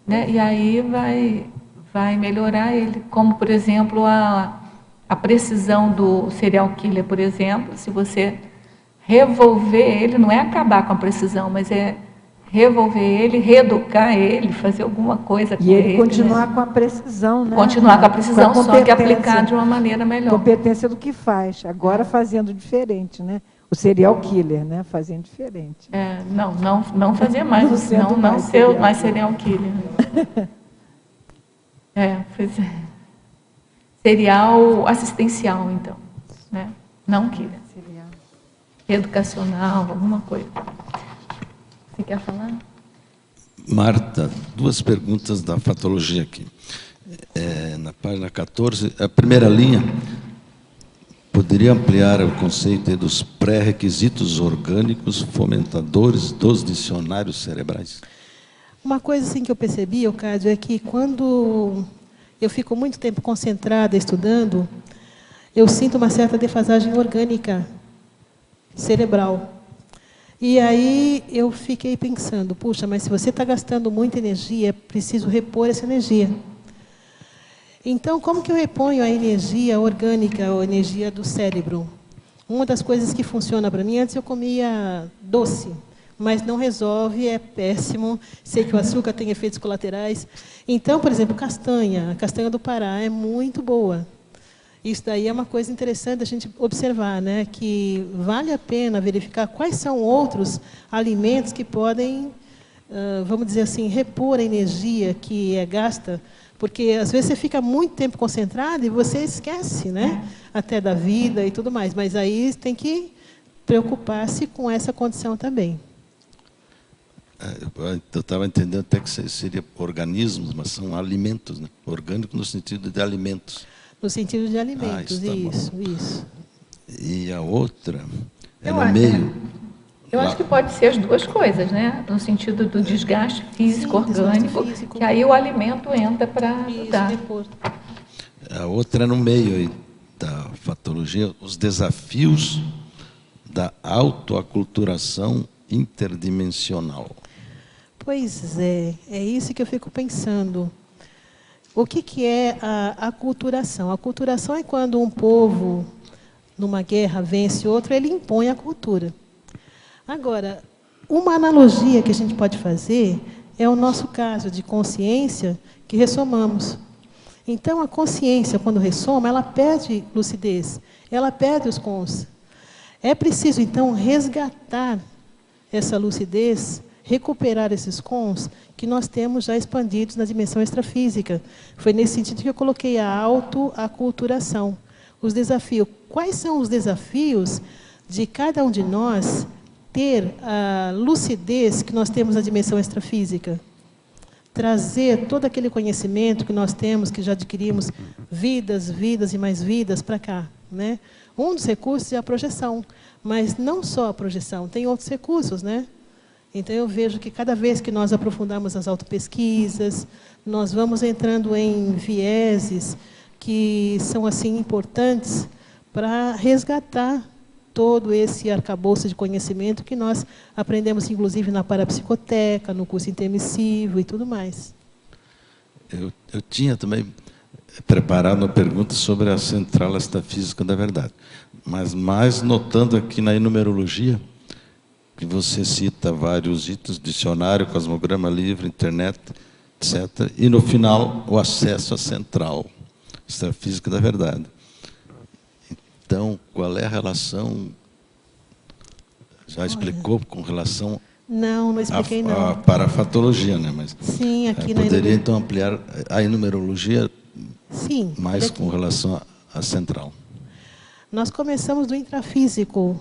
Né? E aí vai melhorar ele. Como, por exemplo, a precisão do serial killer, por exemplo, se você revolver ele, não é acabar com a precisão, mas é revolver ele, reeducar ele, fazer alguma coisa com E ele ele, continuar né? com a precisão, né? Continuar com a precisão, só que competência. aplicar de uma maneira melhor. Competência do que faz, agora fazendo diferente, né? O serial killer, né? Fazendo diferente. Não fazer mais, Não sendo não mais ser serial mais serial killer. Pois é. Serial assistencial, então, né? Não killer. Serial. Educacional, alguma coisa. Você quer falar? Marta, duas perguntas da fatologia aqui. Na página 14, a primeira linha, poderia ampliar o conceito aí dos pré-requisitos orgânicos fomentadores dos dicionários cerebrais? Uma coisa assim que eu percebi, Cádio, é que quando eu fico muito tempo concentrada estudando, eu sinto uma certa defasagem orgânica cerebral. E aí eu fiquei pensando, puxa, mas se você está gastando muita energia, é preciso repor essa energia. Então, como que eu reponho a energia orgânica, ou energia do cérebro? Uma das coisas que funciona para mim, antes eu comia doce, mas não resolve, é péssimo. Sei que o açúcar tem efeitos colaterais. Então, por exemplo, a castanha do Pará é muito boa. Isso daí é uma coisa interessante a gente observar, né? Que vale a pena verificar quais são outros alimentos que podem, vamos dizer assim, repor a energia que é gasta, porque às vezes você fica muito tempo concentrado e você esquece, né? Até da vida e tudo mais. Mas aí tem que preocupar-se com essa condição também. Eu estava entendendo até que seria organismos, mas são alimentos, né? Orgânico no sentido de alimentos. No sentido de alimentos, isso. E a outra é Eu no acho, meio. Eu acho que pode ser as duas coisas, né? No sentido do desgaste físico, Sim, desgaste orgânico, físico. que aí o alimento entra para Isso, ajudar. repor. A outra é no meio aí da fatologia, os desafios da autoaculturação interdimensional. Pois é isso que eu fico pensando. O que é a aculturação? A aculturação é quando um povo, numa guerra, vence outro, ele impõe a cultura. Agora, uma analogia que a gente pode fazer é o nosso caso de consciência que ressomamos. Então, a consciência, quando ressoma, ela perde lucidez, ela perde os cons. É preciso, então, resgatar essa lucidez, recuperar esses cons que nós temos já expandidos na dimensão extrafísica. Foi nesse sentido que eu coloquei a autoaculturação. Os desafios. Quais são os desafios de cada um de nós ter a lucidez que nós temos na dimensão extrafísica? Trazer todo aquele conhecimento que nós temos, que já adquirimos, vidas e mais vidas para cá, né? Um dos recursos é a projeção, mas não só a projeção, tem outros recursos, né? Então, eu vejo que cada vez que nós aprofundamos as autopesquisas, nós vamos entrando em vieses que são assim importantes para resgatar todo esse arcabouço de conhecimento que nós aprendemos, inclusive, na parapsicoteca, no curso intermissivo e tudo mais. Eu tinha também preparado uma pergunta sobre a central extrafísica da verdade, mas mais notando aqui na numerologia, que você cita vários itens, dicionário, cosmograma livre, internet, etc. E, no final, o acesso à central extrafísica da verdade. Então, qual é a relação? Já explicou com relação Não expliquei, não. à parafatologia, né? Mas Sim, aqui na poderia, então, ampliar a numerologia Sim, mais com relação à central. Nós começamos do intrafísico.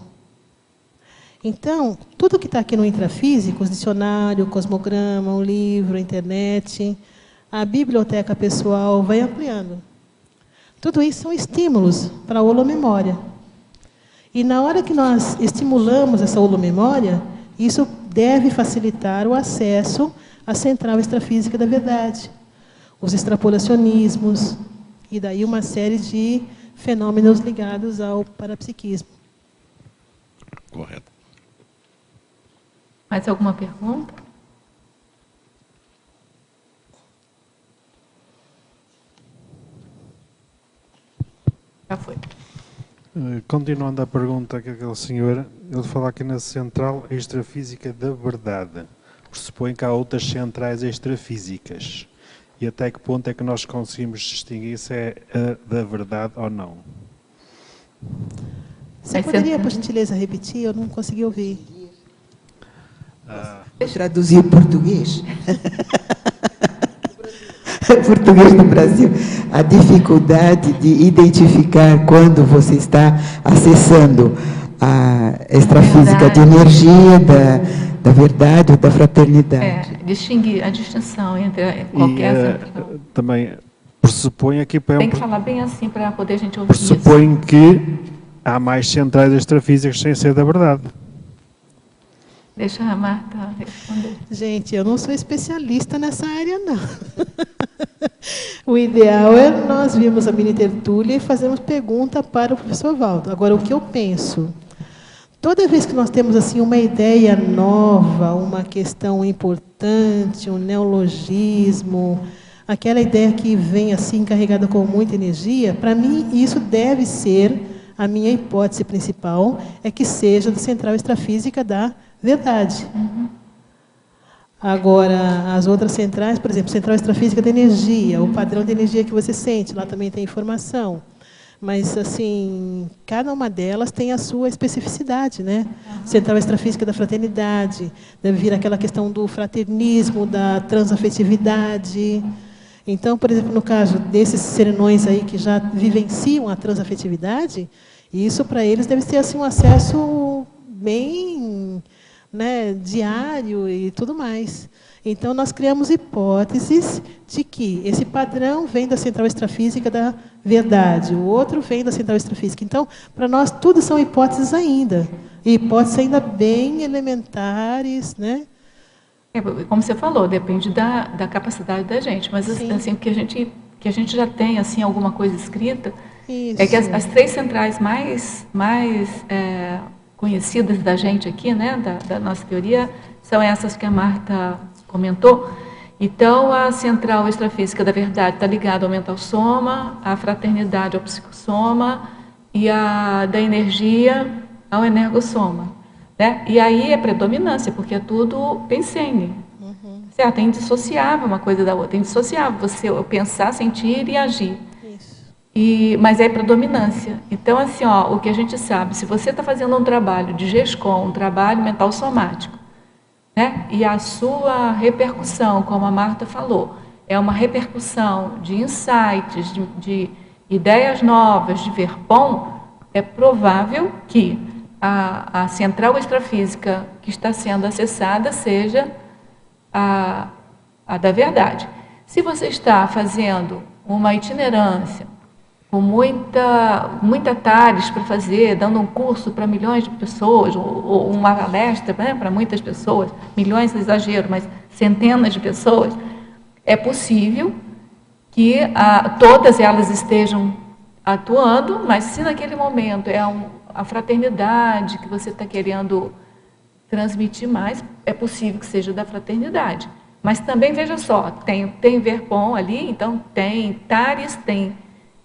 Então, tudo que está aqui no intrafísico, o dicionário, o cosmograma, o livro, a internet, a biblioteca pessoal, vai ampliando. Tudo isso são estímulos para a holomemória. E na hora que nós estimulamos essa holomemória, isso deve facilitar o acesso à central extrafísica da verdade, os extrapolacionismos, e daí uma série de fenômenos ligados ao parapsiquismo. Correto. Mais alguma pergunta? Já foi. Continuando a pergunta que aquele senhor, ele fala aqui na central extrafísica da verdade. Pressupõe que há outras centrais extrafísicas. E até que ponto é que nós conseguimos distinguir se é a da verdade ou não? Você poderia, por gentileza, repetir? Eu não consegui ouvir. Traduzir português. Português do Brasil. A dificuldade de identificar quando você está acessando a extrafísica de energia, da verdade ou da fraternidade. Distinguir a distinção entre qualquer central. Também pressupõe aqui para Tem que falar bem assim para poder a gente ouvir isso. pressupõe que há mais centrais extrafísicas sem ser da verdade. Deixa a Marta responder. Gente, eu não sou especialista nessa área, não. O ideal é nós virmos a mini tertúlia e fazermos pergunta para o professor Valdo. Agora, o que eu penso? Toda vez que nós temos assim uma ideia nova, uma questão importante, um neologismo, aquela ideia que vem assim carregada com muita energia, para mim isso deve ser, a minha hipótese principal, é que seja da central extrafísica da verdade. Agora, as outras centrais, por exemplo, central extrafísica da energia, o padrão de energia que você sente, lá também tem informação. Mas, assim, cada uma delas tem a sua especificidade, né? Central extrafísica da fraternidade, deve vir aquela questão do fraternismo, da transafetividade. Então, por exemplo, no caso desses serenões aí que já vivenciam a transafetividade, isso para eles deve ser assim um acesso bem, né, diário e tudo mais. Então, nós criamos hipóteses de que esse padrão vem da central extrafísica da verdade, o outro vem da central extrafísica. Então, para nós, tudo são hipóteses ainda, e hipóteses ainda bem elementares, né? Como você falou, depende da capacidade da gente, mas assim, que a gente já tem assim, alguma coisa escrita, Isso. é que as três centrais mais conhecidas da gente aqui, né, da nossa teoria, são essas que a Marta comentou. Então, a central extrafísica da verdade está ligada ao mental soma, a fraternidade ao psicossoma e a da energia ao energossoma, né? E aí é predominância, porque é tudo pensene. Certo? É indissociável uma coisa da outra, é indissociável você pensar, sentir e agir. Mas é predominância. Então, assim, ó, o que a gente sabe, se você está fazendo um trabalho de GESCOM, um trabalho mental somático, né, e a sua repercussão, como a Marta falou, é uma repercussão de insights, de ideias novas, de ver bom, é provável que a central extrafísica que está sendo acessada seja a da verdade. Se você está fazendo uma itinerância, com muita TARES para fazer, dando um curso para milhões de pessoas, ou uma palestra, né, para muitas pessoas, milhões é exagero, mas centenas de pessoas, é possível que todas elas estejam atuando, mas se naquele momento é a fraternidade que você está querendo transmitir mais, é possível que seja da fraternidade. Mas também, veja só, tem Verpon ali, então tem Tares, tem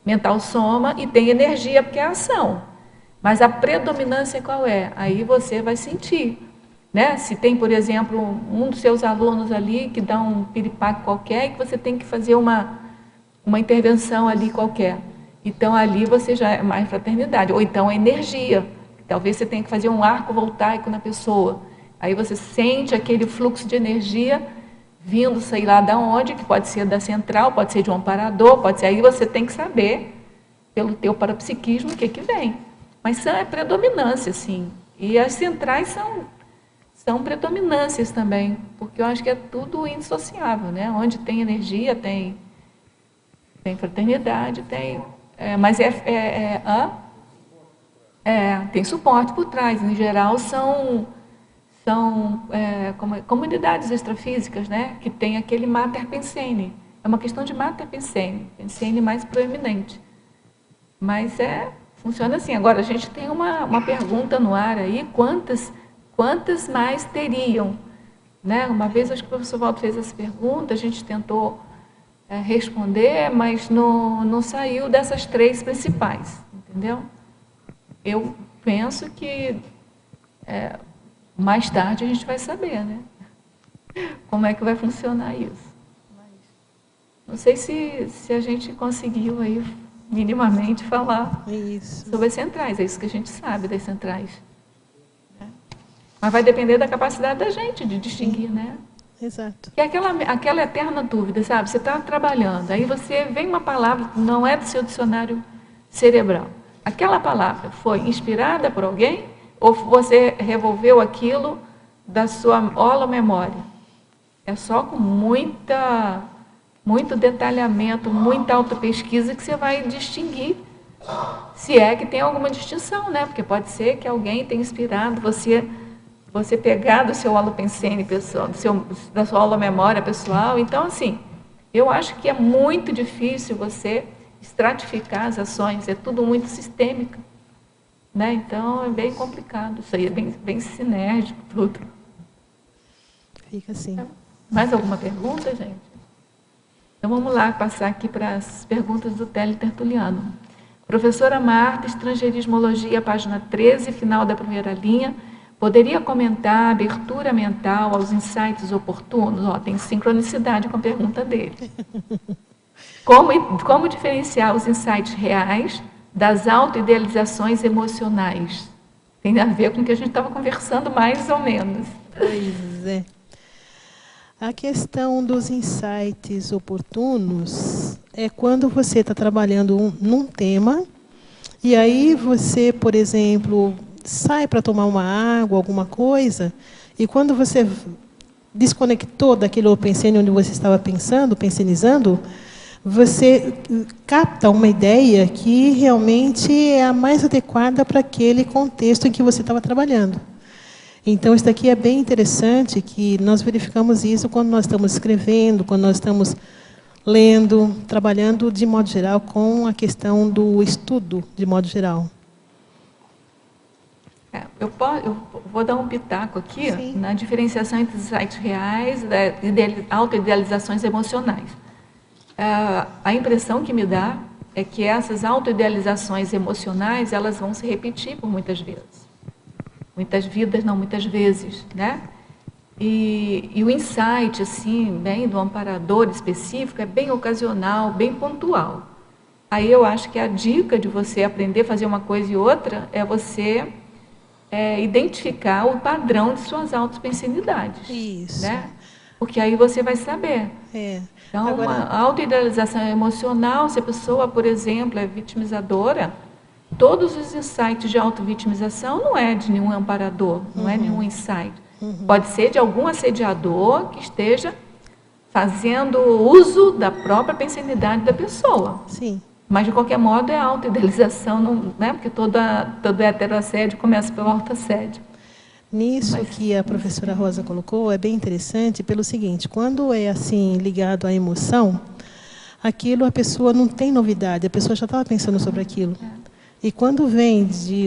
mental soma e tem energia, porque é ação. Mas a predominância qual é? Aí você vai sentir. Né? Se tem, por exemplo, um dos seus alunos ali que dá um piripaque qualquer e que você tem que fazer uma intervenção ali qualquer. Então, ali você já é mais fraternidade. Ou então, a energia. Talvez você tenha que fazer um arco voltaico na pessoa. Aí você sente aquele fluxo de energia vindo, sei lá de onde, que pode ser da central, pode ser de um amparador, pode ser... Aí você tem que saber, pelo teu parapsiquismo, o que vem. Mas é predominância, sim. E as centrais são predominâncias também, porque eu acho que é tudo indissociável, né? Onde tem energia, tem fraternidade, mas tem suporte por trás. Em geral, são comunidades extrafísicas, né? Que tem aquele mater pensene. É uma questão de mater pensene, pensene mais proeminente. Mas funciona assim. Agora, a gente tem uma pergunta no ar aí, quantas mais teriam? Né? Uma vez, acho que o professor Waldo fez essa pergunta, a gente tentou responder, mas não saiu dessas 3 principais, entendeu? Eu penso que mais tarde a gente vai saber, né? Como é que vai funcionar isso. Mas não sei se a gente conseguiu aí minimamente falar sobre as centrais, é isso que a gente sabe das centrais. Mas vai depender da capacidade da gente de distinguir, né? Exato. E aquela eterna dúvida, sabe? Você está trabalhando, aí vem uma palavra, não é do seu dicionário cerebral. Aquela palavra foi inspirada por alguém ou você revolveu aquilo da sua holomemória? É só com muito detalhamento, muita autopesquisa que você vai distinguir se é que tem alguma distinção, né? Porque pode ser que alguém tenha inspirado você pegar do seu holopensene pessoal, da sua holomemória pessoal. Então, assim, eu acho que é muito difícil você estratificar as ações, é tudo muito sistêmico. Né? Então, é bem complicado. Isso aí é bem sinérgico, tudo. Fica assim. Mais alguma pergunta, gente? Então, vamos lá, passar aqui para as perguntas do Teletertuliano. Professora Marta, Estrangeirismologia, página 13, final da primeira linha. Poderia comentar a abertura mental aos insights oportunos? Tem sincronicidade com a pergunta dele. Como diferenciar os insights reais das autoidealizações emocionais? Tem a ver com o que a gente estava conversando, mais ou menos. Pois é. A questão dos insights oportunos é quando você está trabalhando num tema e aí você, por exemplo, sai para tomar uma água, alguma coisa, e quando você desconectou daquele pensene onde você estava pensenizando, você capta uma ideia que realmente é a mais adequada para aquele contexto em que você estava trabalhando. Então, isso daqui é bem interessante, que nós verificamos isso quando nós estamos escrevendo, quando nós estamos lendo, trabalhando, de modo geral, com a questão do estudo, de modo geral. Eu vou dar um pitaco aqui. Sim. Na diferenciação entre insights reais e autoidealizações emocionais. A impressão que me dá é que essas autoidealizações emocionais, elas vão se repetir por muitas vezes. Muitas vidas, não muitas vezes, né? E o insight, assim, bem do amparador específico, é bem ocasional, bem pontual. Aí eu acho que a dica de você aprender a fazer uma coisa e outra é você identificar o padrão de suas autopensenidades. Isso. Né? Porque aí você vai saber. Então, Agora, a autoidealização emocional, se a pessoa, por exemplo, é vitimizadora, todos os insights de autovitimização não é de nenhum amparador, não é nenhum insight. Pode ser de algum assediador que esteja fazendo uso da própria pensenidade da pessoa. Sim. Mas, de qualquer modo, é autoidealização, né? Porque todo heteroassédio começa pelo autoassédio. Nisso que a professora Rosa colocou, é bem interessante pelo seguinte, quando é assim ligado à emoção, aquilo a pessoa não tem novidade, a pessoa já estava pensando sobre aquilo. E quando vem de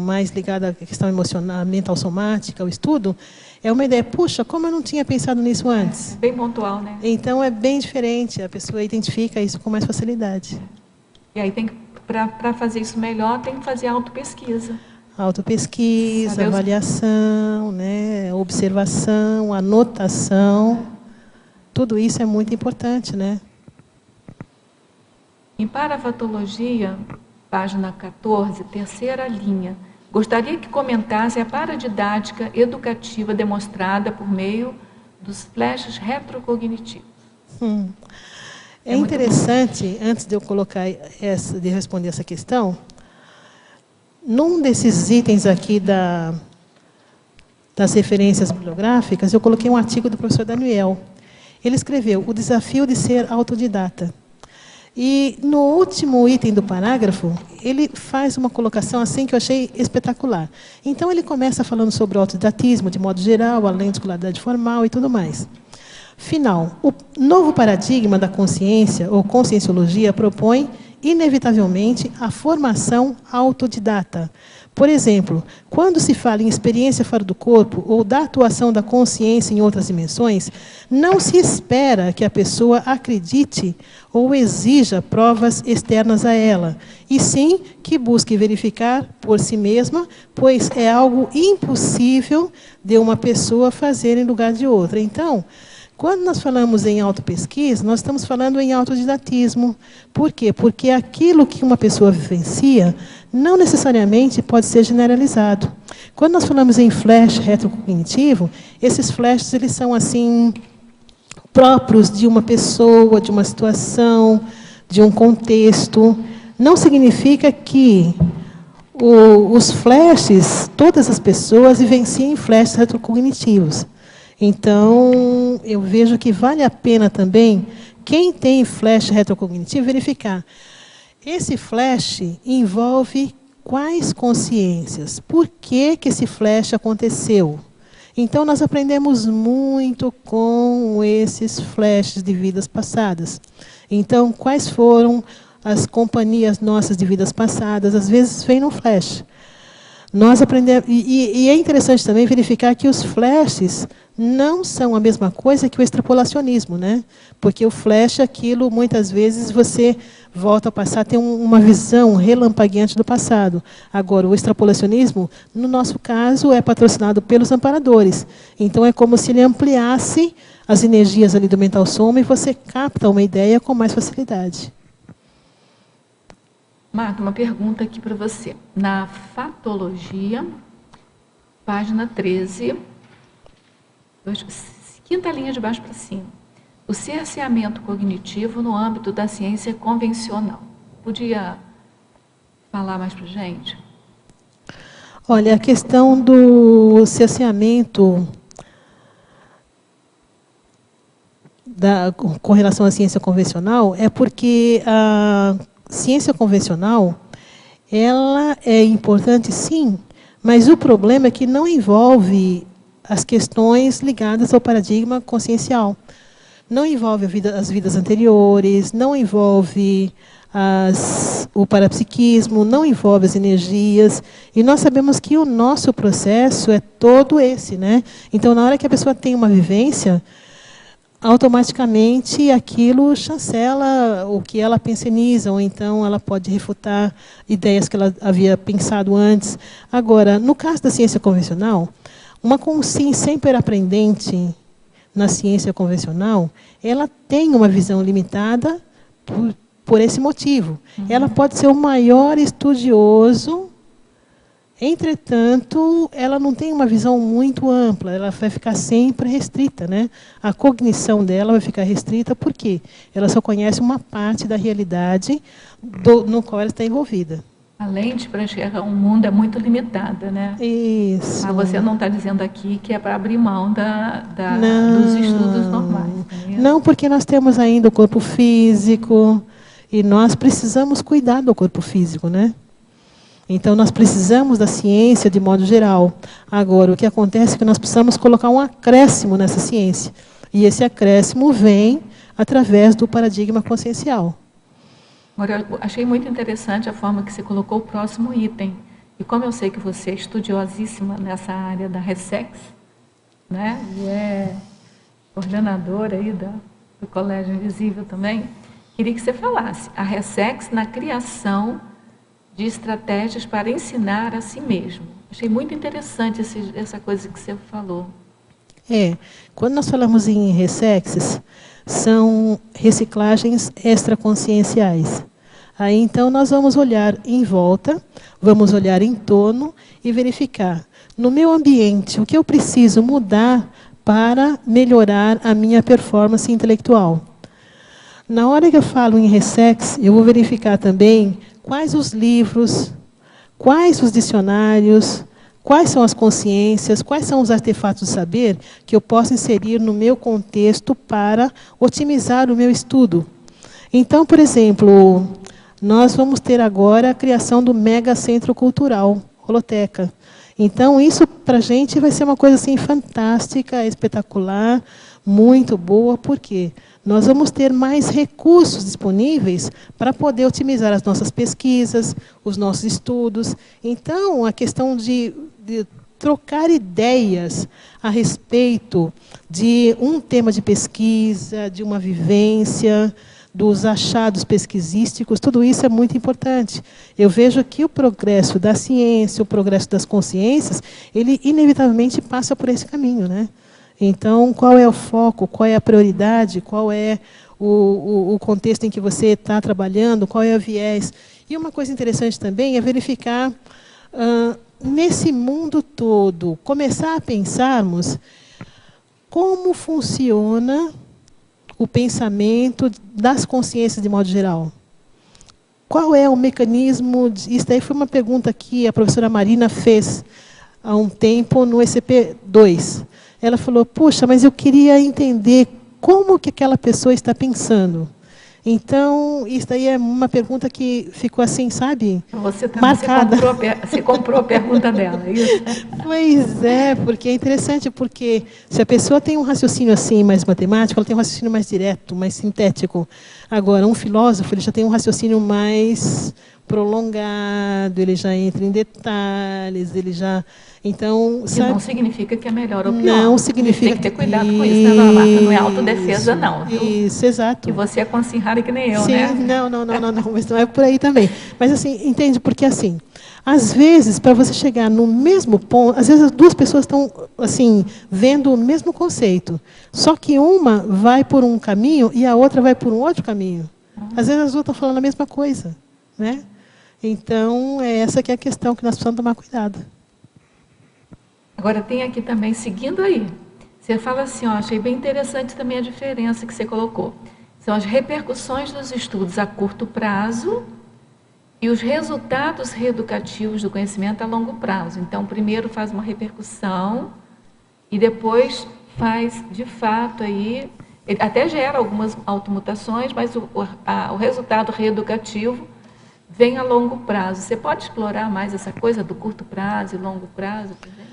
mais ligado à questão emocional, mental somática, o estudo, é uma ideia, puxa, como eu não tinha pensado nisso antes? Bem pontual, né? Então, é bem diferente, a pessoa identifica isso com mais facilidade. E aí, para fazer isso melhor, tem que fazer autopesquisa. Autopesquisa, avaliação, né, observação, anotação, tudo isso é muito importante, né? Em parafatologia, página 14, terceira linha, gostaria que comentasse a paradidática educativa demonstrada por meio dos flashes retrocognitivos. É interessante, antes de eu de responder essa questão, num desses itens aqui das referências bibliográficas, eu coloquei um artigo do professor Daniel. Ele escreveu O Desafio de Ser Autodidata. E no último item do parágrafo, ele faz uma colocação assim que eu achei espetacular. Então, ele começa falando sobre o autodidatismo, de modo geral, além da escolaridade formal e tudo mais. Final, o novo paradigma da consciência, ou conscienciologia, propõe, inevitavelmente, a formação autodidata. Por exemplo, quando se fala em experiência fora do corpo ou da atuação da consciência em outras dimensões, não se espera que a pessoa acredite ou exija provas externas a ela, e sim que busque verificar por si mesma, pois é algo impossível de uma pessoa fazer em lugar de outra. Então, quando nós falamos em autopesquisa, nós estamos falando em autodidatismo. Por quê? Porque aquilo que uma pessoa vivencia não necessariamente pode ser generalizado. Quando nós falamos em flash retrocognitivo, esses flashes eles são assim próprios de uma pessoa, de uma situação, de um contexto. Não significa que os flashes, todas as pessoas vivenciam flashes retrocognitivos. Então, eu vejo que vale a pena também, quem tem flash retrocognitivo, verificar. Esse flash envolve quais consciências? Por que esse flash aconteceu? Então, nós aprendemos muito com esses flashes de vidas passadas. Então, quais foram as companhias nossas de vidas passadas? Às vezes, vem no flash. Nós aprendemos, e é interessante também verificar que os flashes não são a mesma coisa que o extrapolacionismo, né? Porque o flash, aquilo, muitas vezes, você volta ao passado, tem uma visão relampagueante do passado. Agora, o extrapolacionismo, no nosso caso, é patrocinado pelos amparadores. Então, é como se ele ampliasse as energias ali do mental soma e você capta uma ideia com mais facilidade. Marta, uma pergunta aqui para você. Na fatologia, página 13, quinta linha de baixo para cima. O cerceamento cognitivo no âmbito da ciência convencional. Podia falar mais para a gente? Olha, a questão do cerceamento com relação à ciência convencional é porque a ciência convencional, ela é importante, sim, mas o problema é que não envolve as questões ligadas ao paradigma consciencial. Não envolve as vidas anteriores, não envolve o parapsiquismo, não envolve as energias. E nós sabemos que o nosso processo é todo esse, né? Então, na hora que a pessoa tem uma vivência, automaticamente aquilo chancela o que ela penseniza, ou então ela pode refutar ideias que ela havia pensado antes. Agora, no caso da ciência convencional, uma consciência sempre aprendente na ciência convencional, ela tem uma visão limitada por esse motivo. Ela pode ser o maior estudioso, entretanto, ela não tem uma visão muito ampla, ela vai ficar sempre restrita, né? A cognição dela vai ficar restrita, por quê? Ela só conhece uma parte da realidade no qual ela está envolvida. A lente para enxergar um mundo é muito limitada, né? Isso. Mas você não está dizendo aqui que é para abrir mão dos estudos normais. Né? Não, porque nós temos ainda o corpo físico e nós precisamos cuidar do corpo físico, né? Então, nós precisamos da ciência de modo geral. Agora, o que acontece é que nós precisamos colocar um acréscimo nessa ciência. E esse acréscimo vem através do paradigma consciencial. Agora, eu achei muito interessante a forma que você colocou o próximo item. E como eu sei que você é estudiosíssima nessa área da Ressex, né, e é coordenadora aí do Colégio Invisível também, queria que você falasse a Ressex na criação de estratégias para ensinar a si mesmo. Achei muito interessante essa coisa que você falou. Quando nós falamos em Ressexes, são reciclagens extraconscienciais. Aí, então, nós vamos olhar em volta, vamos olhar em torno e verificar, no meu ambiente, o que eu preciso mudar para melhorar a minha performance intelectual. Na hora que eu falo em Ressex, eu vou verificar também quais os livros, quais os dicionários, quais são as consciências, quais são os artefatos de saber que eu posso inserir no meu contexto para otimizar o meu estudo. Então, por exemplo, nós vamos ter agora a criação do Mega Centro Cultural, Holoteca. Então, isso para a gente vai ser uma coisa assim, fantástica, espetacular, muito boa, porque nós vamos ter mais recursos disponíveis para poder otimizar as nossas pesquisas, os nossos estudos. Então, a questão de trocar ideias a respeito de um tema de pesquisa, de uma vivência, dos achados pesquisísticos, tudo isso é muito importante. Eu vejo que o progresso da ciência, o progresso das consciências, ele inevitavelmente passa por esse caminho, né? Então, qual é o foco, qual é a prioridade, qual é o contexto em que você está trabalhando, qual é o viés. E uma coisa interessante também é verificar, nesse mundo todo, começar a pensarmos como funciona o pensamento das consciências de modo geral. Qual é o mecanismo? Isso daí foi uma pergunta que a professora Marina fez há um tempo no ECP2. Ela falou, puxa, mas eu queria entender como que aquela pessoa está pensando. Então, isso daí é uma pergunta que ficou assim, sabe, você marcada. Você comprou a pergunta dela, é isso? Pois é, porque é interessante, porque se a pessoa tem um raciocínio assim, mais matemático, ela tem um raciocínio mais direto, mais sintético. Agora, um filósofo, ele já tem um raciocínio mais prolongado, ele já entra em detalhes, ele já... Então, sabe, não significa que é melhor ou pior. Não significa. Tem que ter cuidado com isso, né, dona Marta? Não é autodefesa, não. Isso, exato. E você é consinhada que nem eu, sim, né? Não, mas não é por aí também. Mas, assim, entende? Porque, assim, às vezes, para você chegar no mesmo ponto, às vezes as duas pessoas estão, assim, vendo o mesmo conceito. Só que uma vai por um caminho e a outra vai por um outro caminho. Às vezes as duas estão falando a mesma coisa, né? Então, essa que é a questão que nós precisamos tomar cuidado. Agora, tem aqui também, seguindo aí, você fala assim, ó, achei bem interessante também a diferença que você colocou. São as repercussões dos estudos a curto prazo e os resultados reeducativos do conhecimento a longo prazo. Então, primeiro faz uma repercussão e depois faz, de fato, aí, ele até gera algumas automutações, mas o resultado reeducativo vem a longo prazo. Você pode explorar mais essa coisa do curto prazo e longo prazo, por exemplo?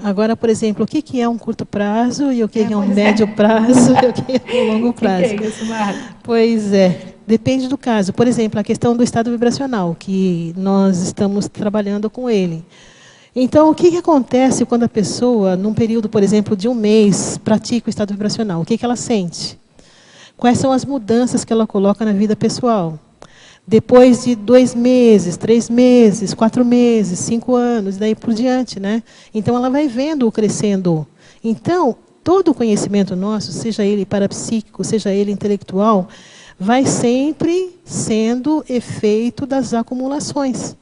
Agora, por exemplo, o que é um curto prazo e o que é um médio prazo e o que é um longo prazo? O que é isso, Marta? Pois é, depende do caso. Por exemplo, a questão do estado vibracional, que nós estamos trabalhando com ele. Então, o que acontece quando a pessoa, num período, por exemplo, de um mês, pratica o estado vibracional? O que ela sente? Quais são as mudanças que ela coloca na vida pessoal? Depois de 2 meses, 3 meses, 4 meses, 5 anos, e daí por diante, né? Então, ela vai vendo o crescendo. Então, todo o conhecimento nosso, seja ele parapsíquico, seja ele intelectual, vai sempre sendo efeito das acumulações.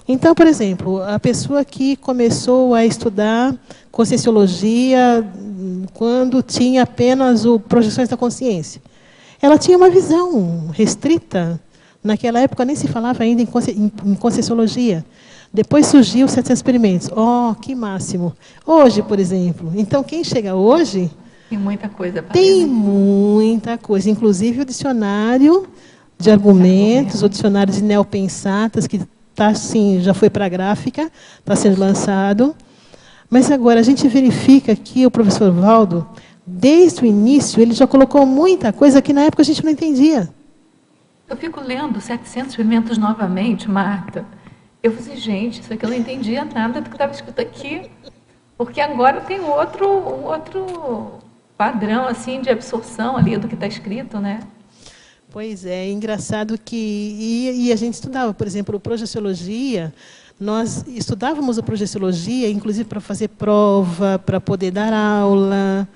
Então, por exemplo, a pessoa que começou a estudar Conscienciologia quando tinha apenas o Projeções da Consciência, ela tinha uma visão restrita. Naquela época nem se falava ainda em Conscienciologia. Depois surgiu os 700 experimentos. Oh, que máximo. Hoje, por exemplo. Então, quem chega hoje... Tem muita coisa para Tem muita coisa. Inclusive o dicionário de argumentos, o dicionário de neopensatas, que tá, assim, já foi para a gráfica, está sendo lançado. Mas agora a gente verifica que o professor Valdo desde o início, ele já colocou muita coisa que na época a gente não entendia. Eu fico lendo 700 experimentos novamente, Marta. Eu falei, gente, isso aqui eu não entendia nada do que estava escrito aqui, porque agora tem um outro padrão assim, de absorção ali do que está escrito, né? Pois é engraçado que... E a gente estudava, por exemplo, projeciologia. Nós estudávamos a projeciologia, inclusive para fazer prova, para poder dar aula.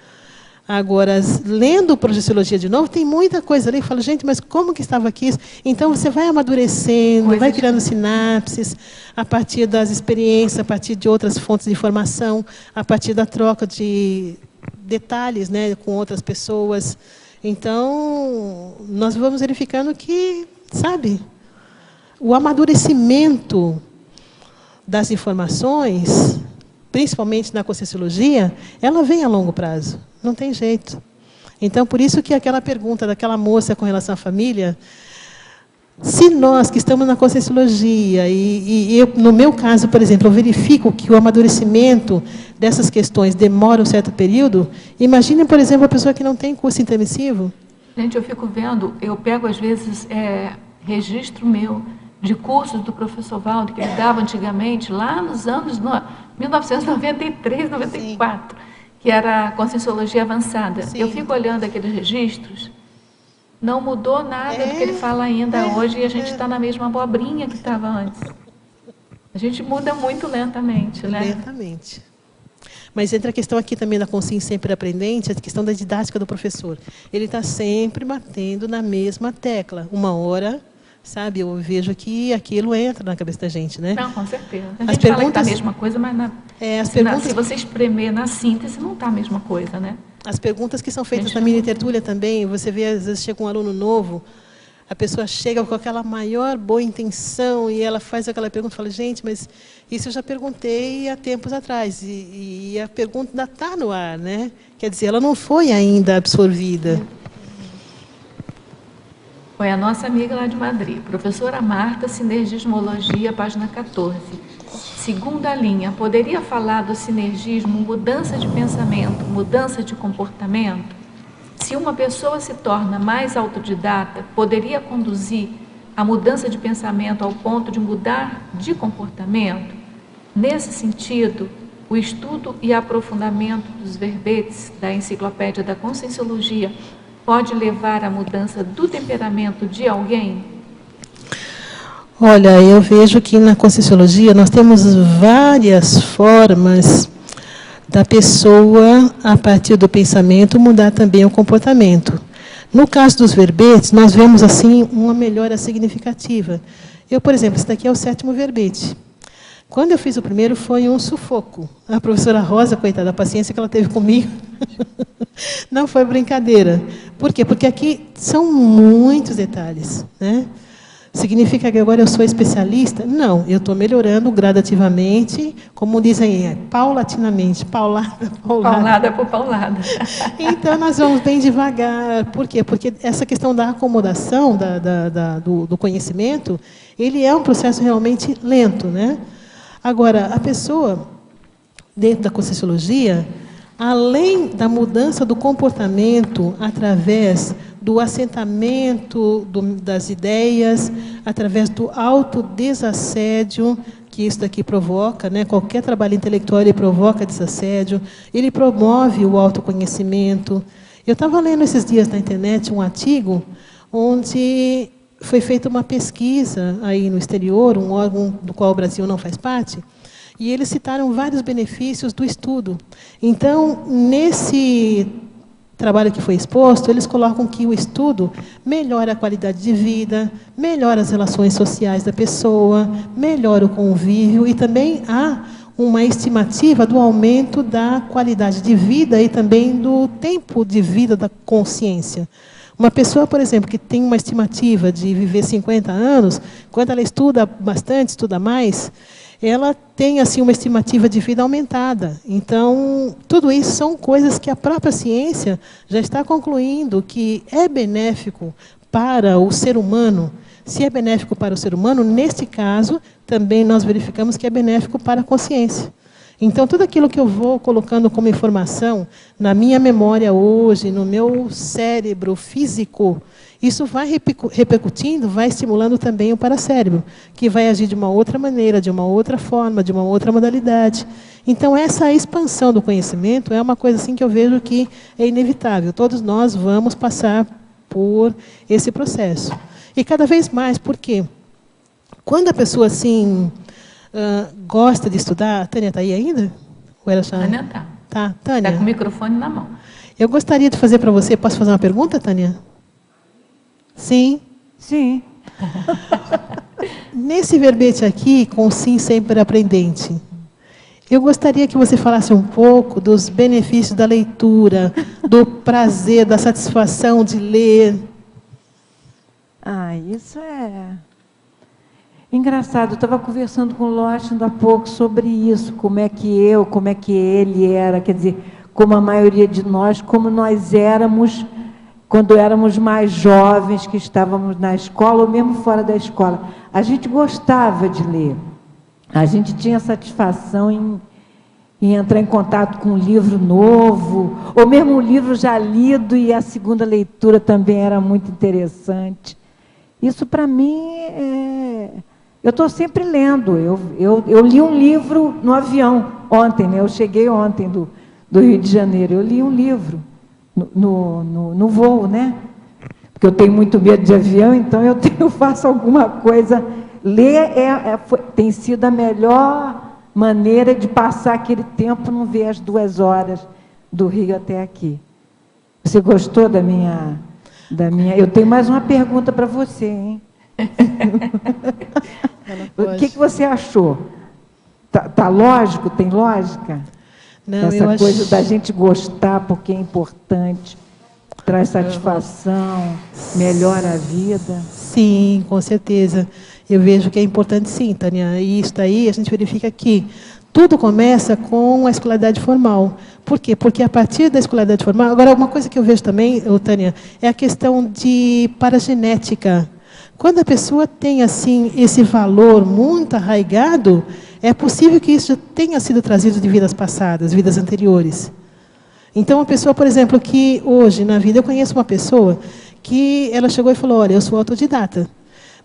Agora, lendo projeciologia de novo, tem muita coisa ali. Eu falo, gente, mas como que estava aqui isso? Então, você vai amadurecendo, vai criando sinapses, a partir das experiências, a partir de outras fontes de informação, a partir da troca de detalhes, né, com outras pessoas. Então, nós vamos verificando que, sabe, o amadurecimento das informações, principalmente na Conscienciologia, ela vem a longo prazo, não tem jeito. Então, por isso que aquela pergunta daquela moça com relação à família, se nós que estamos na Conscienciologia, e eu, no meu caso, por exemplo, eu verifico que o amadurecimento dessas questões demora um certo período, imagine, por exemplo, a pessoa que não tem curso intermissivo. Gente, eu fico vendo, eu pego às vezes registro meu de cursos do professor Valdo, que ele dava antigamente, lá nos anos 1993, 94, que era a Conscienciologia Avançada. Sim. Eu fico olhando aqueles registros, não mudou nada do que ele fala ainda hoje, e a gente está na mesma abobrinha que estava antes. A gente muda muito lentamente, né? Lentamente. Mas entra a questão aqui também da consciência sempre aprendente, a questão da didática do professor. Ele está sempre batendo na mesma tecla. Uma hora, sabe, eu vejo que aquilo entra na cabeça da gente, né? Não, com certeza. A gente fala que está a mesma coisa, mas se você espremer na síntese, não está a mesma coisa, né? As perguntas que são feitas na mini tertúlia também, você vê, às vezes chega um aluno novo, a pessoa chega com aquela maior boa intenção e ela faz aquela pergunta e fala, gente, mas isso eu já perguntei há tempos atrás. E a pergunta ainda está no ar, né? Quer dizer, ela não foi ainda absorvida. Foi a nossa amiga lá de Madrid, professora Marta, Sinergismologia, página 14. Segunda linha, poderia falar do sinergismo, mudança de pensamento, mudança de comportamento? Se uma pessoa se torna mais autodidata, poderia conduzir a mudança de pensamento ao ponto de mudar de comportamento? Nesse sentido, o estudo e aprofundamento dos verbetes da Enciclopédia da Conscienciologia pode levar à mudança do temperamento de alguém? Olha, eu vejo que na Conscienciologia nós temos várias formas da pessoa, a partir do pensamento, mudar também o comportamento. No caso dos verbetes, nós vemos assim uma melhora significativa. Eu, por exemplo, esse daqui é o 7º verbete. Quando eu fiz o primeiro, foi um sufoco. A professora Rosa, coitada, a paciência que ela teve comigo, não foi brincadeira. Por quê? Porque aqui são muitos detalhes, né? Significa que agora eu sou especialista? Não, eu estou melhorando gradativamente, como dizem, paulatinamente, paulada. Paulada por paulada. Então, nós vamos bem devagar. Por quê? Porque essa questão da acomodação do conhecimento, ele é um processo realmente lento, né? Agora, a pessoa, dentro da Conscienciologia, além da mudança do comportamento através do assentamento das ideias, através do autodesassédio, que isso daqui provoca, né? Qualquer trabalho intelectual ele provoca desassédio, ele promove o autoconhecimento. Eu estava lendo esses dias na internet um artigo onde foi feita uma pesquisa aí no exterior, um órgão do qual o Brasil não faz parte, e eles citaram vários benefícios do estudo. Então, nesse trabalho que foi exposto, eles colocam que o estudo melhora a qualidade de vida, melhora as relações sociais da pessoa, melhora o convívio, e também há uma estimativa do aumento da qualidade de vida e também do tempo de vida da consciência. Uma pessoa, por exemplo, que tem uma estimativa de viver 50 anos, quando ela estuda bastante, estuda mais, ela tem assim uma estimativa de vida aumentada. Então, tudo isso são coisas que a própria ciência já está concluindo que é benéfico para o ser humano. Se é benéfico para o ser humano, neste caso, também nós verificamos que é benéfico para a consciência. Então, tudo aquilo que eu vou colocando como informação na minha memória hoje, no meu cérebro físico, isso vai repercutindo, vai estimulando também o paracérebro, que vai agir de uma outra maneira, de uma outra forma, de uma outra modalidade. Então, essa expansão do conhecimento é uma coisa assim que eu vejo que é inevitável. Todos nós vamos passar por esse processo. E cada vez mais, por quê? Quando a pessoa assim gosta de estudar, a Tânia está aí ainda? Ou era já? Tânia está. Tá, Tânia. Está com o microfone na mão. Eu gostaria de fazer para você, posso fazer uma pergunta, Tânia? Sim? Sim. Nesse verbete aqui, com sim sempre aprendente, eu gostaria que você falasse um pouco dos benefícios da leitura, do prazer, da satisfação de ler. Isso é engraçado. Eu estava conversando com o Loche há pouco sobre isso, como é que ele era, quer dizer, como a maioria de nós, como nós éramos quando éramos mais jovens, que estávamos na escola ou mesmo fora da escola. A gente gostava de ler. A gente tinha satisfação em entrar em contato com um livro novo, ou mesmo um livro já lido, e a segunda leitura também era muito interessante. Isso, para mim, eu estou sempre lendo. Eu li um livro no avião ontem, né? Eu cheguei ontem do Rio de Janeiro. Eu li um livro no voo, né? Porque eu tenho muito medo de avião, então eu faço alguma coisa. Ler tem sido a melhor maneira de passar aquele tempo, não ver as 2 horas do Rio até aqui. Você gostou da minha... Eu tenho mais uma pergunta para você, hein? O que você achou? Tá lógico? Tem lógica? Não, essa coisa da gente gostar porque é importante, traz satisfação, melhora a vida. Sim, com certeza. Eu vejo que é importante sim, Tânia. E isso daí a gente verifica que tudo começa com a escolaridade formal. Por quê? Porque a partir da escolaridade formal... Agora, uma coisa que eu vejo também, Tânia, é a questão de paragenética. Quando a pessoa tem assim esse valor muito arraigado, é possível que isso já tenha sido trazido de vidas passadas, vidas anteriores. Então, a pessoa, por exemplo, que hoje na vida... Eu conheço uma pessoa que ela chegou e falou, olha, eu sou autodidata.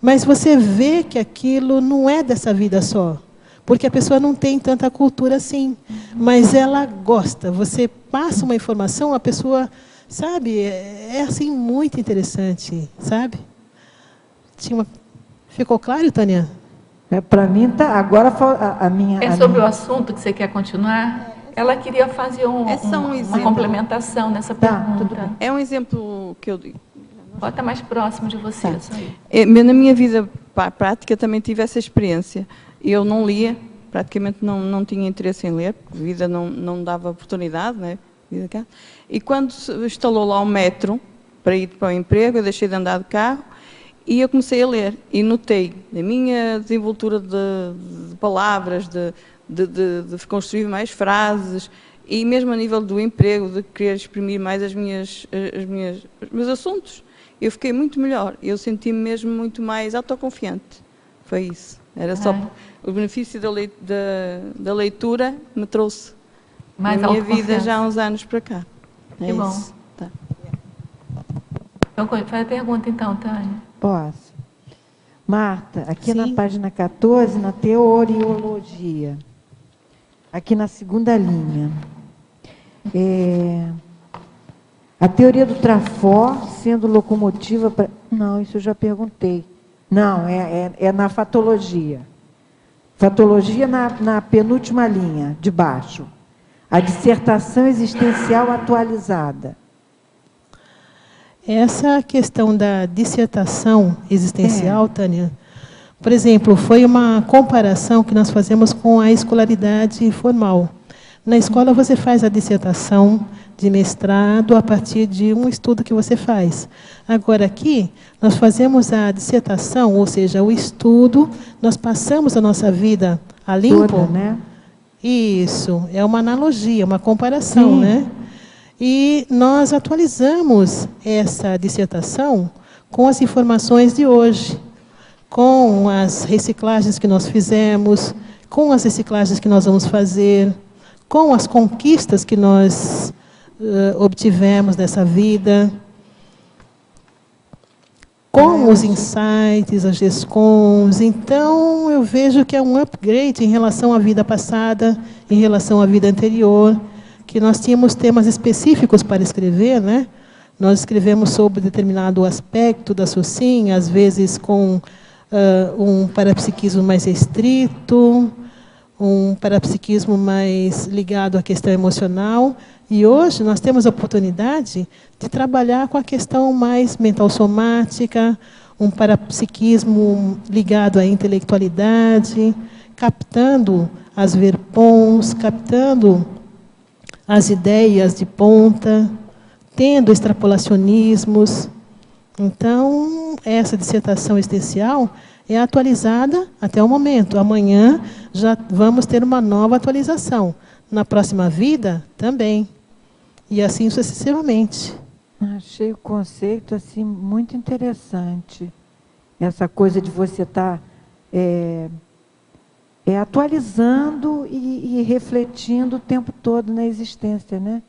Mas você vê que aquilo não é dessa vida só. Porque a pessoa não tem tanta cultura assim. Mas ela gosta. Você passa uma informação, a pessoa, sabe, é assim muito interessante, sabe? Ficou claro, Tânia? Para mim, tá. Agora a minha... sobre o assunto que você quer continuar? Ela queria fazer uma complementação nessa pergunta. É um exemplo que eu digo. Bota mais próximo de você. Na minha vida prática também tive essa experiência. Eu não lia, praticamente não tinha interesse em ler, porque a vida não dava oportunidade, né? E quando se instalou lá o metro, para ir para o emprego, eu deixei de andar de carro e eu comecei a ler. E notei, na minha desenvoltura de palavras, de construir mais frases, e mesmo a nível do emprego, de querer exprimir mais os meus assuntos, eu fiquei muito melhor. Eu senti-me mesmo muito mais autoconfiante. Foi isso. Era só o benefício da leitura me trouxe mais na minha vida já há uns anos para cá. Que bom. Tá. Então, faz a pergunta então, Tânia. Posso. Marta, aqui na página 14, na teoriologia, aqui na segunda linha, a teoria do Trafort sendo locomotiva para... Não, isso eu já perguntei. Não, é na fatologia. Fatologia na penúltima linha, de baixo. A dissertação existencial atualizada. Essa questão da dissertação existencial, Tânia, por exemplo, foi uma comparação que nós fazemos com a escolaridade formal. Na escola você faz a dissertação de mestrado a partir de um estudo que você faz. Agora aqui, nós fazemos a dissertação, ou seja, o estudo, nós passamos a nossa vida a limpo. Toda, né? Isso, é uma analogia, uma comparação, né? E nós atualizamos essa dissertação com as informações de hoje, com as reciclagens que nós fizemos, com as reciclagens que nós vamos fazer, com as conquistas que nós obtivemos nessa vida, com os insights, as GESCONs. Então, eu vejo que é um upgrade em relação à vida passada, em relação à vida anterior, que nós tínhamos temas específicos para escrever, né? Nós escrevemos sobre determinado aspecto da SOCIM, às vezes com um parapsiquismo mais restrito, um parapsiquismo mais ligado à questão emocional. E hoje nós temos a oportunidade de trabalhar com a questão mais mental somática, um parapsiquismo ligado à intelectualidade, captando as verpons, captando as ideias de ponta, tendo extrapolacionismos. Então, essa dissertação existencial é atualizada até o momento. Amanhã já vamos ter uma nova atualização. Na próxima vida, também. E assim sucessivamente. Achei o conceito assim, muito interessante. Essa coisa de você estar atualizando e refletindo o tempo todo na existência, né?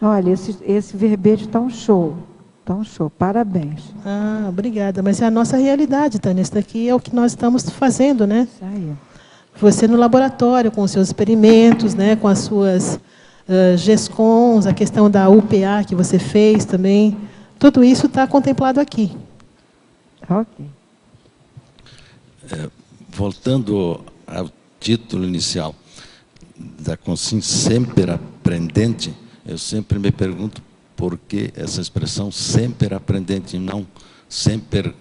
Olha, esse verbete está um show. Está um show. Parabéns. Ah, obrigada. Mas é a nossa realidade, Tânia. Isso daqui é o que nós estamos fazendo, né? Isso aí. Você no laboratório, com os seus experimentos, né, com as suas GESCONs, a questão da UPA que você fez também, tudo isso está contemplado aqui. Ok. Voltando ao título inicial da consciência sempre aprendente, eu sempre me pergunto por que essa expressão sempre aprendente e não sempre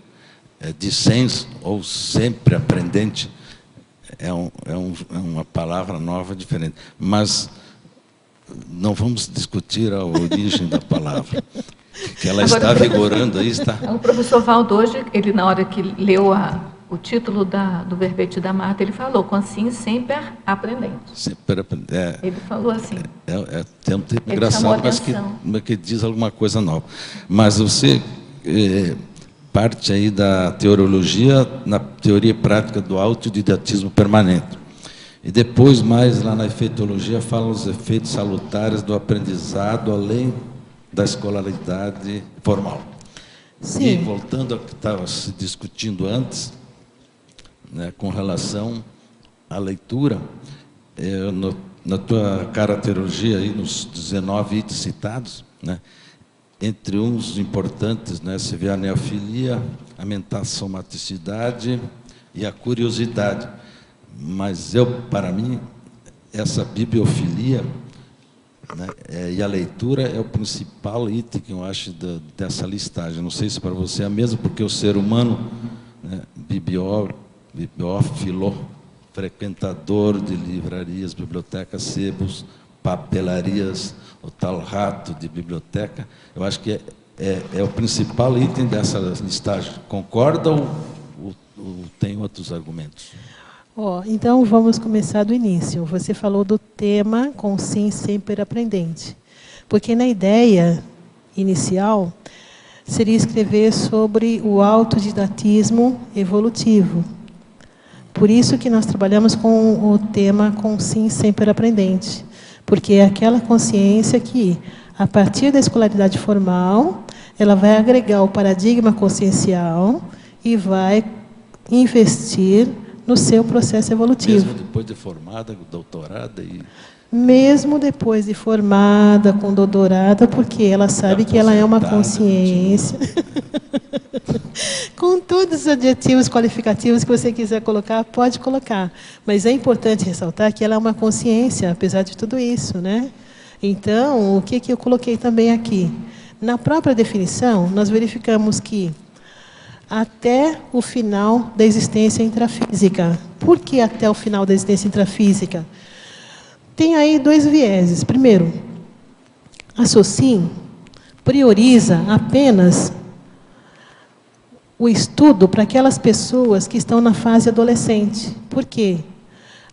dissenso ou sempre aprendente. É uma palavra nova, diferente. Mas não vamos discutir a origem da palavra, que ela agora, está vigorando aí, está. O professor Valdo hoje, ele na hora que leu o título do verbete da Marta, ele falou, consciência sempre aprendente. Sempre aprendente. Ele falou assim. Tem um tempo engraçado, mas que diz alguma coisa nova. Mas você parte aí da teorologia, na teoria prática do autodidatismo permanente. E depois, mais lá na efeitologia, fala os efeitos salutares do aprendizado, além da escolaridade formal. Sim. E voltando ao que estava se discutindo antes, né, com relação à leitura, na tua caracterologia, aí, nos 19 itens citados, né, entre uns importantes, né, você vê a neofilia, a mentassomaticidade e a curiosidade. Mas para mim, essa bibliofilia, né, e a leitura é o principal item que eu acho dessa listagem. Não sei se para você é mesmo, porque o ser humano, né, bibliófilo, frequentador de livrarias, bibliotecas, sebos, papelarias, o tal rato de biblioteca, eu acho que é o principal item dessa listagem. Concorda ou tem outros argumentos? Então, vamos começar do início. Você falou do tema consciência sempre aprendente. Porque na ideia inicial, seria escrever sobre o autodidatismo evolutivo. Por isso que nós trabalhamos com o tema consciência sempre aprendente. Porque é aquela consciência que, a partir da escolaridade formal, ela vai agregar o paradigma consciencial e vai investir no seu processo evolutivo. Mesmo depois de formada, doutorada e... Mesmo depois de formada, com doutorada, porque ela sabe que ela é uma consciência. Com todos os adjetivos qualificativos que você quiser colocar, pode colocar. Mas é importante ressaltar que ela é uma consciência, apesar de tudo isso, né? Então, o que eu coloquei também aqui? Na própria definição, nós verificamos que até o final da existência intrafísica. Por que até o final da existência intrafísica? Tem aí dois vieses. Primeiro, a SOCIM prioriza apenas o estudo para aquelas pessoas que estão na fase adolescente. Por quê?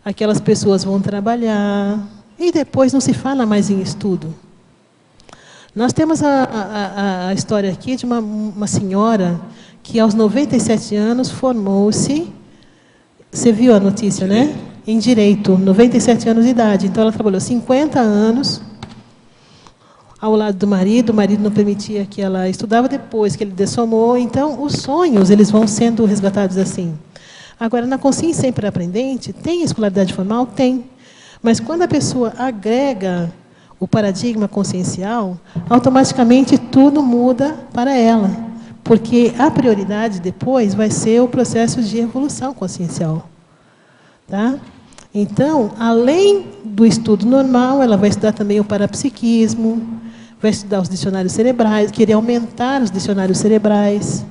Aquelas pessoas vão trabalhar e depois não se fala mais em estudo. Nós temos a história aqui de uma senhora que, aos 97 anos, formou-se Você viu a notícia, né? Em direito, 97 anos de idade. Então, ela trabalhou 50 anos ao lado do marido. O marido não permitia que ela estudava, depois que ele dessomou. Então, os sonhos, eles vão sendo resgatados assim. Agora, na consciência sempre aprendente, tem escolaridade formal? Tem. Mas quando a pessoa agrega o paradigma consciencial, automaticamente tudo muda para ela. Porque a prioridade depois vai ser o processo de evolução consciencial. Tá? Então, além do estudo normal, ela vai estudar também o parapsiquismo, vai estudar os dicionários cerebrais, querer aumentar os dicionários cerebrais.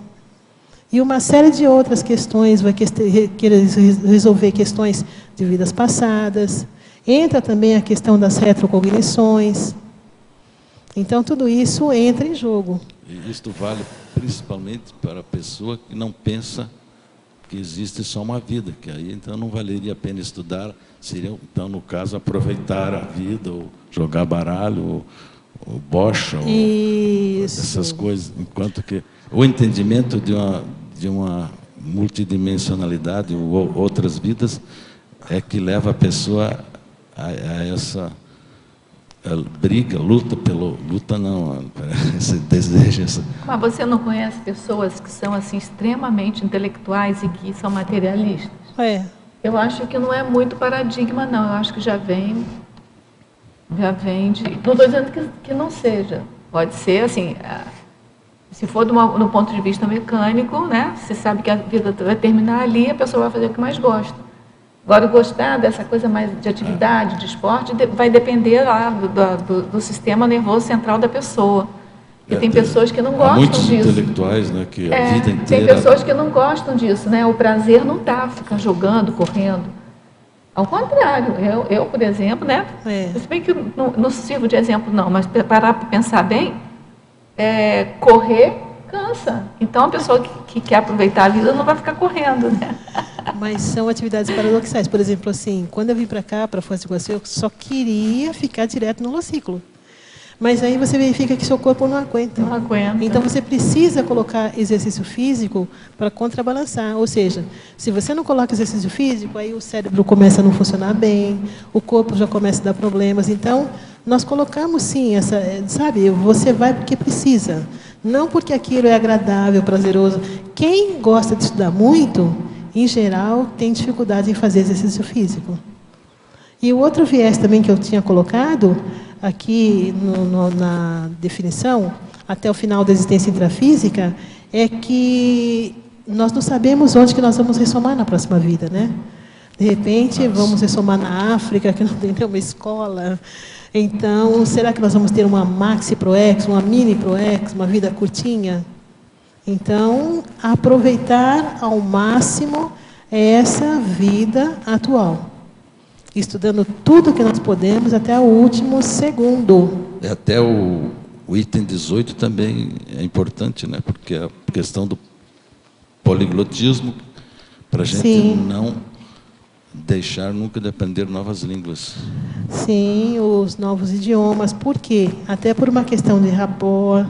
E uma série de outras questões, vai querer resolver questões de vidas passadas. Entra também a questão das retrocognições. Então, tudo isso entra em jogo. E isto vale principalmente para a pessoa que não pensa que existe só uma vida, que aí então não valeria a pena estudar, seria, então, no caso, aproveitar a vida, ou jogar baralho, ou bocha, ou essas coisas, enquanto que o entendimento de uma multidimensionalidade ou outras vidas é que leva a pessoa a essa esse desejo. Mas você não conhece pessoas que são assim extremamente intelectuais e que são materialistas? Eu acho que não é muito paradigma, não. Eu acho que já vem de... Não estou dizendo que não seja. Pode ser, assim, se for do ponto de vista mecânico, né? Você sabe que a vida vai terminar ali, a pessoa vai fazer o que mais gosta. Agora, gostar dessa coisa mais de atividade, de esporte, vai depender lá do sistema nervoso central da pessoa. E tem pessoas que não gostam muitos disso. Intelectuais, né, que a vida inteira... Tem pessoas que não gostam disso, né? O prazer não está ficar jogando, correndo. Ao contrário, eu por exemplo, né? Se bem que não sirvo de exemplo, não, mas parar para pensar bem, correr cansa. Então, a pessoa que quer aproveitar a vida não vai ficar correndo, né? Mas são atividades paradoxais. Por exemplo, assim, quando eu vim para cá, para Foz do Iguaçu, eu só queria ficar direto no holociclo. Mas aí você verifica que seu corpo não aguenta. Não aguenta. Então, você precisa colocar exercício físico para contrabalançar. Ou seja, se você não coloca exercício físico, aí o cérebro começa a não funcionar bem, o corpo já começa a dar problemas. Então, nós colocamos, sim, sabe, você vai porque precisa. Não porque aquilo é agradável, prazeroso. Quem gosta de estudar muito, em geral, tem dificuldade em fazer exercício físico. E o outro viés também que eu tinha colocado aqui na definição, até o final da existência intrafísica, é que nós não sabemos onde que nós vamos ressomar na próxima vida, né? De repente, vamos ressomar na África, que não tem nenhuma escola. Então, será que nós vamos ter uma maxi proex, uma mini proex, uma vida curtinha? Então, aproveitar ao máximo essa vida atual, estudando tudo que nós podemos até o último segundo. Até o item 18 também é importante, né? Porque a questão do poliglotismo, para a gente não deixar nunca de aprender novas línguas. Sim, os novos idiomas. Por quê? Até por uma questão de rapport,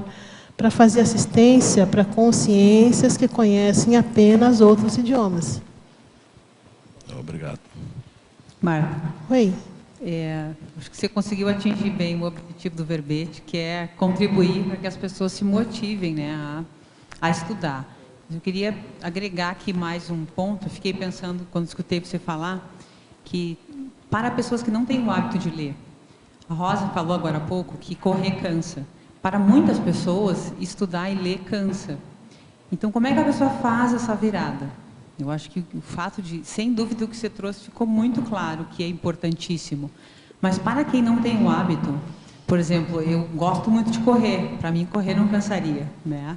para fazer assistência para consciências que conhecem apenas outros idiomas. Obrigado. Marta. Oi. Acho que você conseguiu atingir bem o objetivo do verbete, que é contribuir para que as pessoas se motivem, né, a estudar. Eu queria agregar aqui mais um ponto. Eu fiquei pensando, quando escutei você falar, que para pessoas que não têm o hábito de ler, a Rosa falou agora há pouco que correr cansa. Para muitas pessoas, estudar e ler cansa. Então, como é que a pessoa faz essa virada? Eu acho que o fato de, sem dúvida, o que você trouxe ficou muito claro, que é importantíssimo. Mas para quem não tem o hábito, por exemplo, eu gosto muito de correr. Para mim, correr não cansaria, né?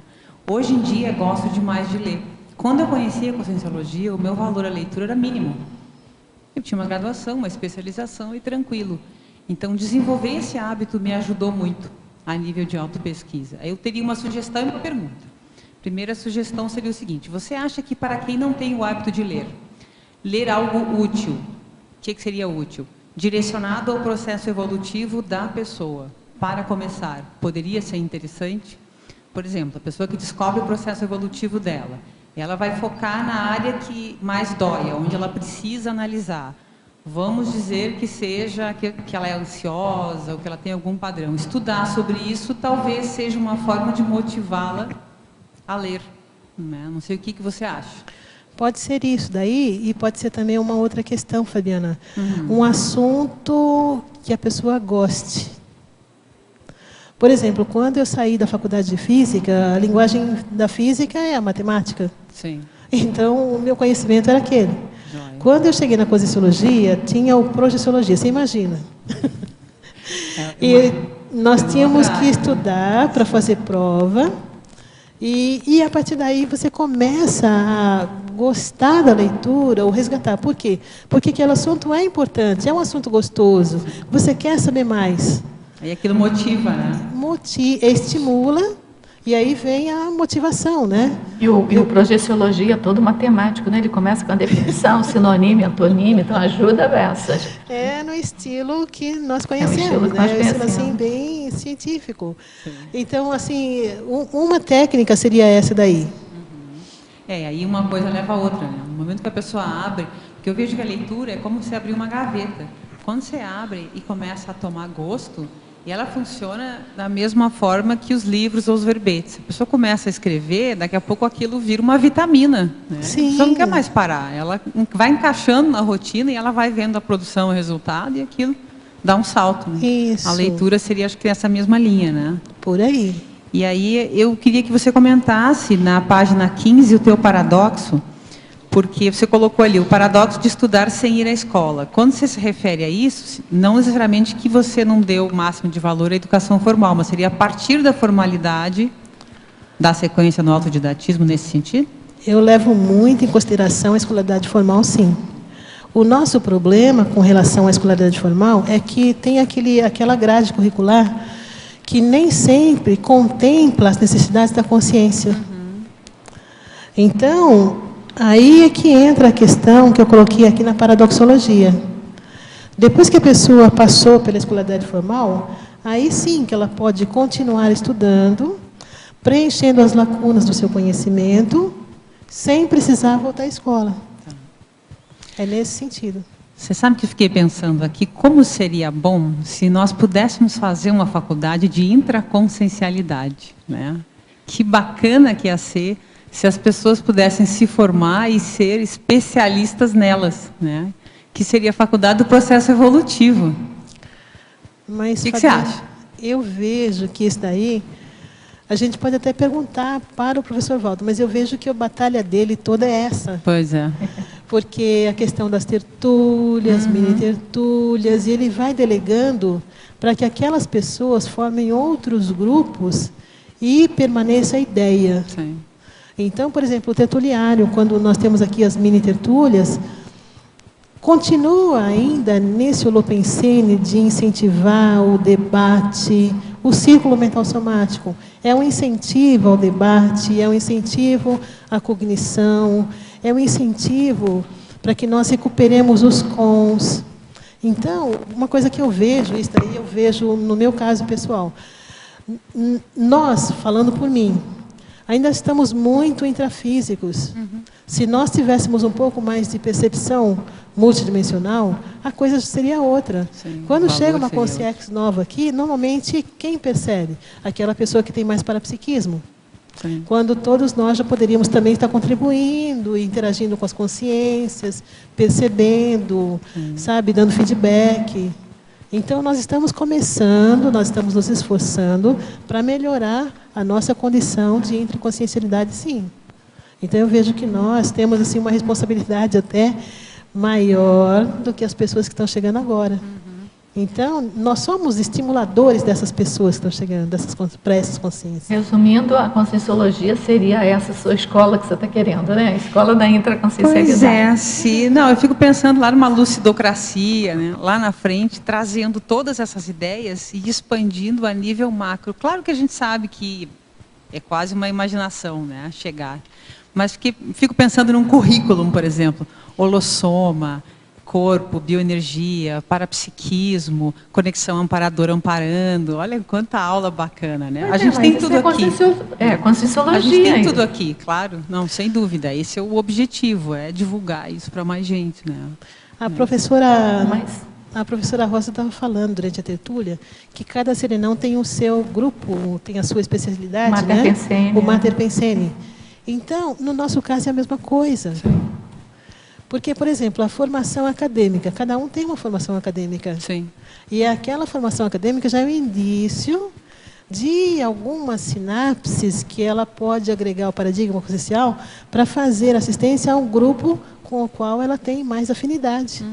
Hoje em dia, gosto demais de ler. Quando eu conhecia a Conscienciologia, o meu valor à leitura era mínimo. Eu tinha uma graduação, uma especialização e tranquilo. Então, desenvolver esse hábito me ajudou muito a nível de autopesquisa. Eu teria uma sugestão e uma pergunta. Primeira sugestão seria o seguinte: você acha que para quem não tem o hábito de ler algo útil, o que seria útil? Direcionado ao processo evolutivo da pessoa, para começar, poderia ser interessante? Por exemplo, a pessoa que descobre o processo evolutivo dela, Ela vai focar na área que mais dói, onde ela precisa analisar. Vamos dizer que seja que ela é ansiosa ou que ela tem algum padrão. Estudar sobre isso talvez seja uma forma de motivá-la a ler. Né? Não sei o que você acha. Pode ser isso daí, e pode ser também uma outra questão, Fabiana. Um assunto que a pessoa goste. Por exemplo, quando eu saí da faculdade de física, a linguagem da física é a matemática. Sim. Então, o meu conhecimento era aquele. Joia. Quando eu cheguei na Conscienciologia, tinha o Projeciologia, você imagina. E nós tínhamos que estudar para fazer prova, e a partir daí você começa a gostar da leitura ou resgatar. Por quê? Porque aquele assunto é importante, é um assunto gostoso, você quer saber mais. Aí aquilo motiva, né? Estimula, e aí vem a motivação, né? E o Projeciologia é todo matemático, né? Ele começa com a definição, sinônimo, antonímio, então ajuda a versa. É no estilo que nós conhecemos, estilo que nós né? Um estilo conhecemos. assim, bem científico. Sim. Então, assim, uma técnica seria essa daí. Aí uma coisa leva a outra, né? No momento que a pessoa abre, porque eu vejo que a leitura é como você abrir uma gaveta. Quando você abre e começa a tomar gosto, e ela funciona da mesma forma que os livros ou os verbetes. A pessoa começa a escrever, daqui a pouco aquilo vira uma vitamina. Né? Sim. A pessoa não quer mais parar. Ela vai encaixando na rotina e ela vai vendo a produção, o resultado, e aquilo dá um salto. Né? Isso. A leitura seria, acho que, essa mesma linha. Né? Por aí. E aí eu queria que você comentasse na página 15 o teu paradoxo, porque você colocou ali o paradoxo de estudar sem ir à escola. Quando você se refere a isso, não necessariamente que você não deu o máximo de valor à educação formal, mas seria a partir da formalidade da sequência no autodidatismo nesse sentido? Eu levo muito em consideração a escolaridade formal, sim. O nosso problema com relação à escolaridade formal é que tem aquela grade curricular que nem sempre contempla as necessidades da consciência. Então, aí é que entra a questão que eu coloquei aqui na paradoxologia. Depois que a pessoa passou pela escolaridade formal, aí sim que ela pode continuar estudando, preenchendo as lacunas do seu conhecimento, sem precisar voltar à escola. É nesse sentido. Você sabe que eu fiquei pensando aqui, como seria bom se nós pudéssemos fazer uma faculdade de intraconsciencialidade, né? Que bacana que ia ser se as pessoas pudessem se formar e ser especialistas nelas, né? Que seria a faculdade do processo evolutivo. Mas, o que você acha? Eu vejo que isso daí, a gente pode até perguntar para o professor Waldo, mas eu vejo que a batalha dele toda é essa. Pois é. Porque a questão das tertúlias, mini-tertúlias, e ele vai delegando para que aquelas pessoas formem outros grupos e permaneça a ideia. Sim. Então, por exemplo, o tertuliário, quando nós temos aqui as mini-tertúlias, continua ainda nesse holopensene de incentivar o debate, o círculo mental somático. É um incentivo ao debate, é um incentivo à cognição, é um incentivo para que nós recuperemos os cons. Então, uma coisa que eu vejo, isso daí eu vejo no meu caso pessoal, nós, falando por mim, ainda estamos muito intrafísicos. Se nós tivéssemos um pouco mais de percepção multidimensional, a coisa seria outra. Sim, quando chega uma consciência nova aqui, normalmente, quem percebe? Aquela pessoa que tem mais parapsiquismo. Sim. Quando todos nós já poderíamos também estar contribuindo, interagindo com as consciências, percebendo, sabe, dando feedback. Então, nós estamos começando, nós estamos nos esforçando para melhorar a nossa condição de intraconsciencialidade, sim. Então, eu vejo que nós temos assim, uma responsabilidade até maior do que as pessoas que estão chegando agora. Então, nós somos estimuladores dessas pessoas que estão chegando, para essas consciências. Resumindo, a Conscienciologia seria essa sua escola que você está querendo, né? A escola da intraconsciencialidade. Pois é, sim. Não, eu fico pensando lá numa lucidocracia, né? Lá na frente, trazendo todas essas ideias e expandindo a nível macro. Claro que a gente sabe que é quase uma imaginação, né? Chegar. Mas fico pensando num currículo, por exemplo, holossoma, corpo, bioenergia, parapsiquismo, conexão amparador amparando. Olha quanta aula bacana, né? A gente tem tudo aqui. Conscienciologia. A gente tem tudo aqui, claro. Não, sem dúvida. Esse é o objetivo, é divulgar isso para mais gente, né? A professora Rosa estava falando durante a tertúlia que cada serenão tem o seu grupo, tem a sua especialidade, Mater né? Pensene, o Mater Pensene. Então, no nosso caso é a mesma coisa. Sim. Porque, por exemplo, a formação acadêmica, cada um tem uma formação acadêmica. Sim. E aquela formação acadêmica já é o indício de algumas sinapses que ela pode agregar ao paradigma consciencial para fazer assistência a um grupo com o qual ela tem mais afinidade.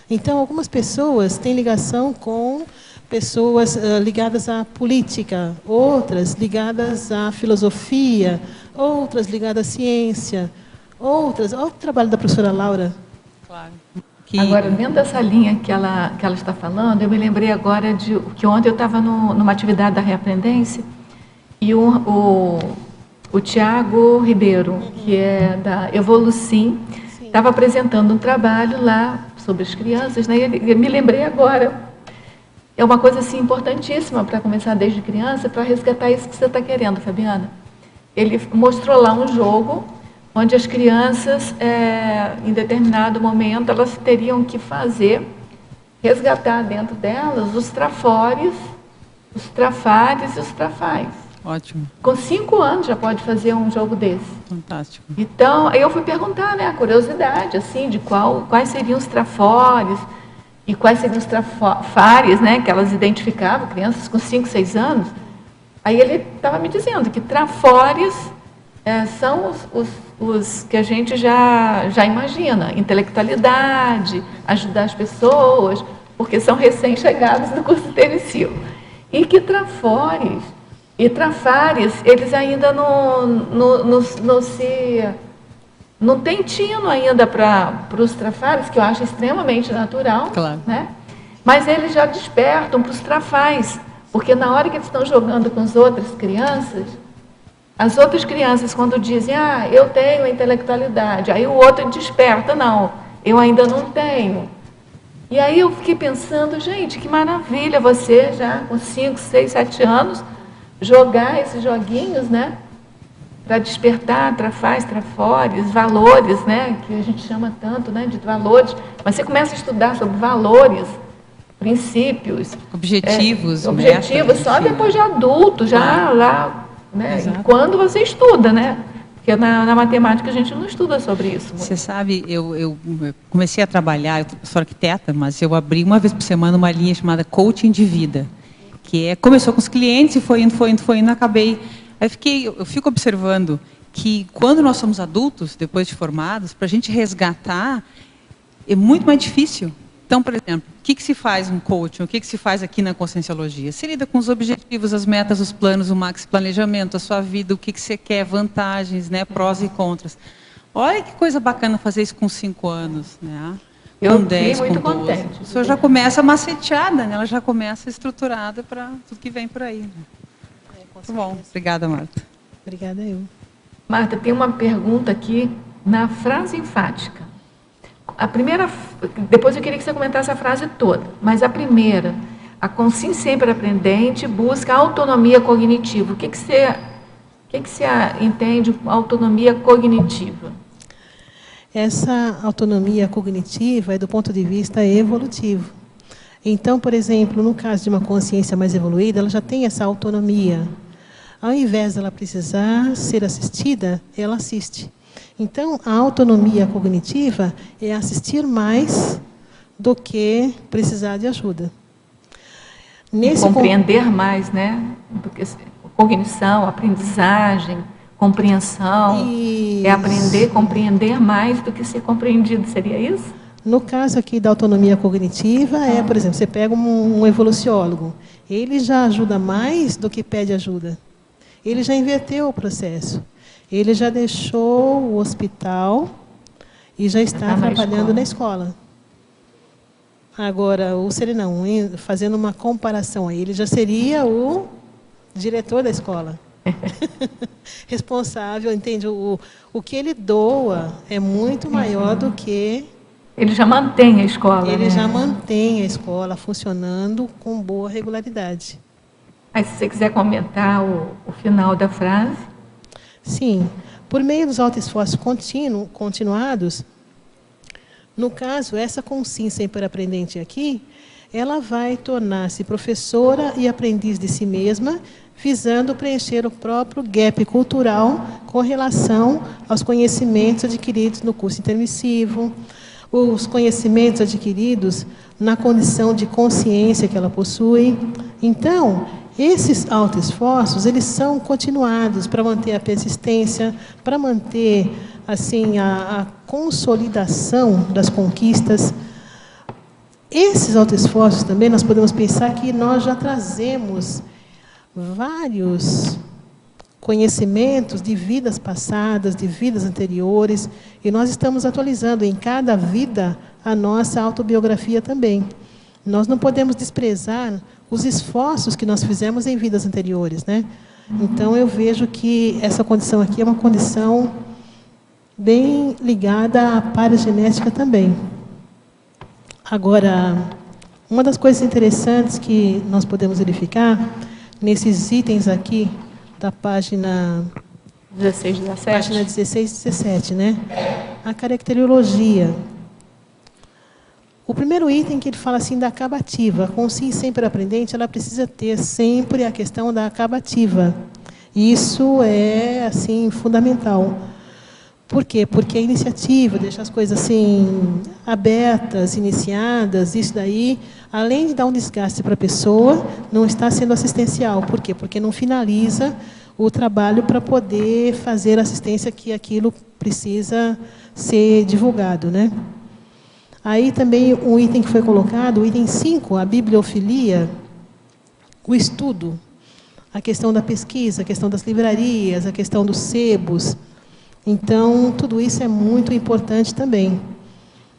Então, algumas pessoas têm ligação com pessoas ligadas à política, outras ligadas à filosofia, outras ligadas à ciência, outras... Olha o trabalho da professora Laura. Claro. Agora, dentro dessa linha que ela está falando, eu me lembrei agora de que ontem eu estava numa atividade da Reaprendência e o Tiago Ribeiro, que é da Evolucim, estava apresentando um trabalho lá sobre as crianças, né? E eu me lembrei agora. É uma coisa assim, importantíssima para começar desde criança, para resgatar isso que você está querendo, Fabiana. Ele mostrou lá um jogo onde as crianças, em determinado momento, elas teriam que resgatar dentro delas os trafores, os trafares e os trafais. Ótimo. Com 5 anos já pode fazer um jogo desse. Fantástico. Então, aí eu fui perguntar, né, a curiosidade, assim, de quais seriam os trafores e quais seriam os trafares, né, que elas identificavam, crianças com 5, 6 anos. Aí ele estava me dizendo que trafores são os que a gente já imagina, intelectualidade, ajudar as pessoas, porque são recém-chegados no curso intermissivo. E que trafores e trafares, eles ainda não tem tino ainda para os trafares, que eu acho extremamente natural, claro, né? Mas eles já despertam para os trafais, porque na hora que eles estão jogando com as outras crianças, quando dizem, eu tenho a intelectualidade, aí o outro desperta, não, eu ainda não tenho. E aí eu fiquei pensando, gente, que maravilha você já com 5, 6, 7 anos, jogar esses joguinhos, né? Para despertar trafais, trafores, valores, né? Que a gente chama tanto, né? De valores. Mas você começa a estudar sobre valores, princípios, objetivos, metas, só depois de adulto, já lá, né? Exato. Quando você estuda, né? Porque na matemática a gente não estuda sobre isso. Você sabe, eu comecei a trabalhar, eu sou arquiteta, mas eu abri uma vez por semana uma linha chamada Coaching de Vida, que começou com os clientes e foi indo, acabei. Aí eu fico observando que quando nós somos adultos, depois de formados, para a gente resgatar, é muito mais difícil. Então, por exemplo, o que se faz um coaching? O que se faz aqui na Conscienciologia? Se lida com os objetivos, as metas, os planos, o maxi planejamento, a sua vida, o que você quer, vantagens, né, prós e contras. Olha que coisa bacana fazer isso com 5 anos, né? Eu com 10, fiquei muito com 12. contente. A pessoa já começa maceteada, né? Ela já começa estruturada para tudo que vem por aí. Né? Muito bom. Obrigada, Marta. Obrigada, eu. Marta, tem uma pergunta aqui na frase enfática. A primeira, depois eu queria que você comentasse a frase toda, mas a primeira, a consciência sempre aprendente busca autonomia cognitiva. O que você entende por autonomia cognitiva? Essa autonomia cognitiva é do ponto de vista evolutivo. Então, por exemplo, no caso de uma consciência mais evoluída, ela já tem essa autonomia. Ao invés dela precisar ser assistida, ela assiste. Então, a autonomia cognitiva é assistir mais do que precisar de ajuda. Compreender mais, né? Do que cognição, aprendizagem, compreensão. Isso. É aprender, compreender mais do que ser compreendido. Seria isso? No caso aqui da autonomia cognitiva, por exemplo, você pega um evoluciólogo. Ele já ajuda mais do que pede ajuda. Ele já inverteu o processo. Ele já deixou o hospital e já está trabalhando na escola. Agora, o serenão, fazendo uma comparação aí, ele já seria o diretor da escola. Responsável, entende? O que ele doa é muito maior do que Ele já mantém a escola, Ele né? já mantém a escola funcionando com boa regularidade. Aí, se você quiser comentar o final da frase. Sim. Por meio dos autoesforços continuados, no caso, essa consciência sempre aprendente aqui, ela vai tornar-se professora e aprendiz de si mesma, visando preencher o próprio gap cultural com relação aos conhecimentos adquiridos no curso intermissivo, os conhecimentos adquiridos na condição de consciência que ela possui. Então, esses autoesforços, eles são continuados para manter a persistência, para manter assim a consolidação das conquistas. Esses autoesforços também, nós podemos pensar que nós já trazemos vários conhecimentos de vidas passadas, de vidas anteriores, e nós estamos atualizando em cada vida a nossa autobiografia também. Nós não podemos desprezar os esforços que nós fizemos em vidas anteriores, né? Então, eu vejo que essa condição aqui é uma condição bem ligada à paragenética também. Agora, uma das coisas interessantes que nós podemos verificar nesses itens aqui da página 16, 17. Página 16 e 17, né? A caracterologia. O primeiro item que ele fala assim da acabativa. A consciência sempre aprendente, ela precisa ter sempre a questão da acabativa. Isso é assim fundamental. Por quê? Porque a iniciativa, deixa as coisas assim abertas, iniciadas, isso daí, além de dar um desgaste para a pessoa, não está sendo assistencial. Por quê? Porque não finaliza o trabalho para poder fazer a assistência que aquilo precisa ser divulgado, né? Aí também um item que foi colocado, o item 5, a bibliofilia, o estudo, a questão da pesquisa, a questão das livrarias, a questão dos sebos. Então, tudo isso é muito importante também.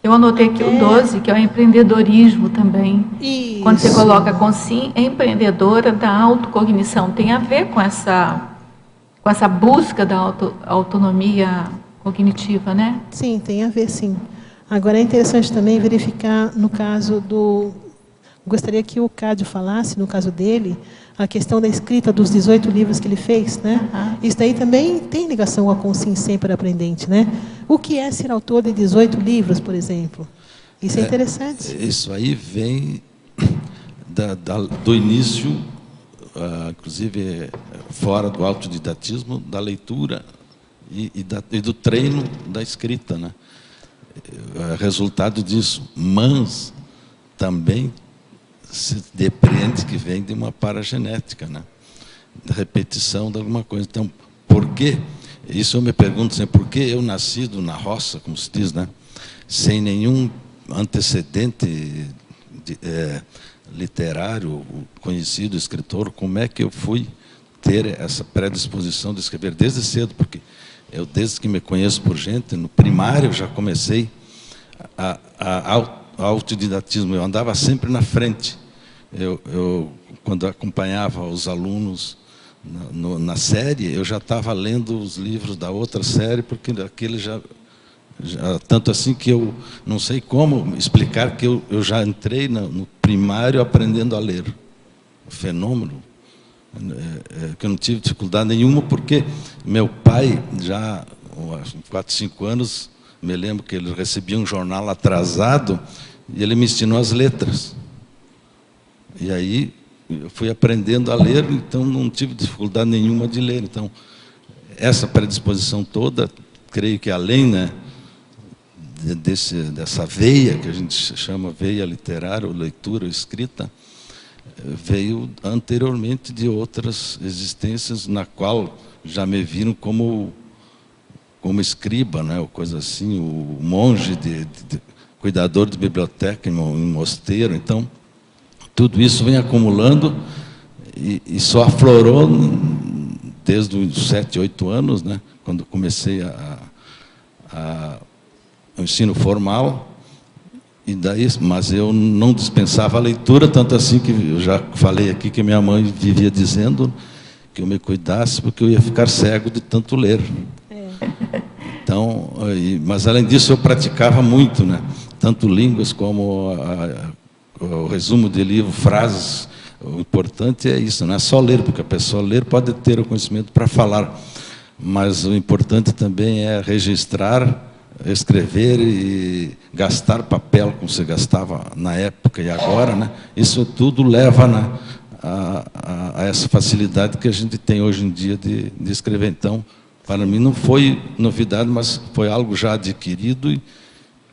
Eu anotei aqui o 12, que é o empreendedorismo também. Isso. Quando você coloca empreendedora da autocognição, tem a ver com essa busca da autonomia cognitiva, né? Sim, tem a ver, sim. Agora, é interessante também verificar, no caso do... Gostaria que o Cádio falasse, no caso dele, a questão da escrita dos 18 livros que ele fez, né? Isso daí também tem ligação com a consciência sempre aprendente, né? O que é ser autor de 18 livros, por exemplo? Isso é interessante. Isso aí vem do início, inclusive fora do autodidatismo, da leitura e do treino da escrita, né? Resultado disso, mas também se depreende que vem de uma paragenética, né? Da repetição de alguma coisa. Então, por quê? Isso eu me pergunto sempre, por que eu nascido na roça, como se diz, né? Sem nenhum antecedente literário, conhecido, escritor, como é que eu fui ter essa predisposição de escrever desde cedo? Porque eu, desde que me conheço por gente, no primário já comecei autodidatismo, eu andava sempre na frente. Eu quando acompanhava os alunos na série, eu já estava lendo os livros da outra série, porque aquele já tanto assim que eu não sei como explicar que eu já entrei no primário aprendendo a ler. O fenômeno que eu não tive dificuldade nenhuma, porque meu pai, já há 4, 5 anos, me lembro que ele recebia um jornal atrasado e ele me ensinou as letras. E aí eu fui aprendendo a ler, então não tive dificuldade nenhuma de ler. Então, essa predisposição toda, creio que além, né, dessa veia, que a gente chama veia literária, ou leitura, ou escrita, veio anteriormente de outras existências, na qual já me viram como escriba, né, ou coisa assim, o monge, cuidador de biblioteca em mosteiro. Então, tudo isso vem acumulando e só aflorou desde os 7, 8 anos, né, quando comecei o ensino formal. E daí, mas eu não dispensava a leitura, tanto assim que eu já falei aqui que minha mãe vivia dizendo que eu me cuidasse, porque eu ia ficar cego de tanto ler. Então, mas além disso eu praticava muito, né? tanto línguas como o resumo de livro, frases. O importante é isso, não é só ler, porque a pessoa ler pode ter o conhecimento para falar, mas o importante também é registrar, escrever e gastar papel, como se gastava na época e agora, né? Isso tudo leva, né, a essa facilidade que a gente tem hoje em dia de escrever. Então, para mim não foi novidade, mas foi algo já adquirido e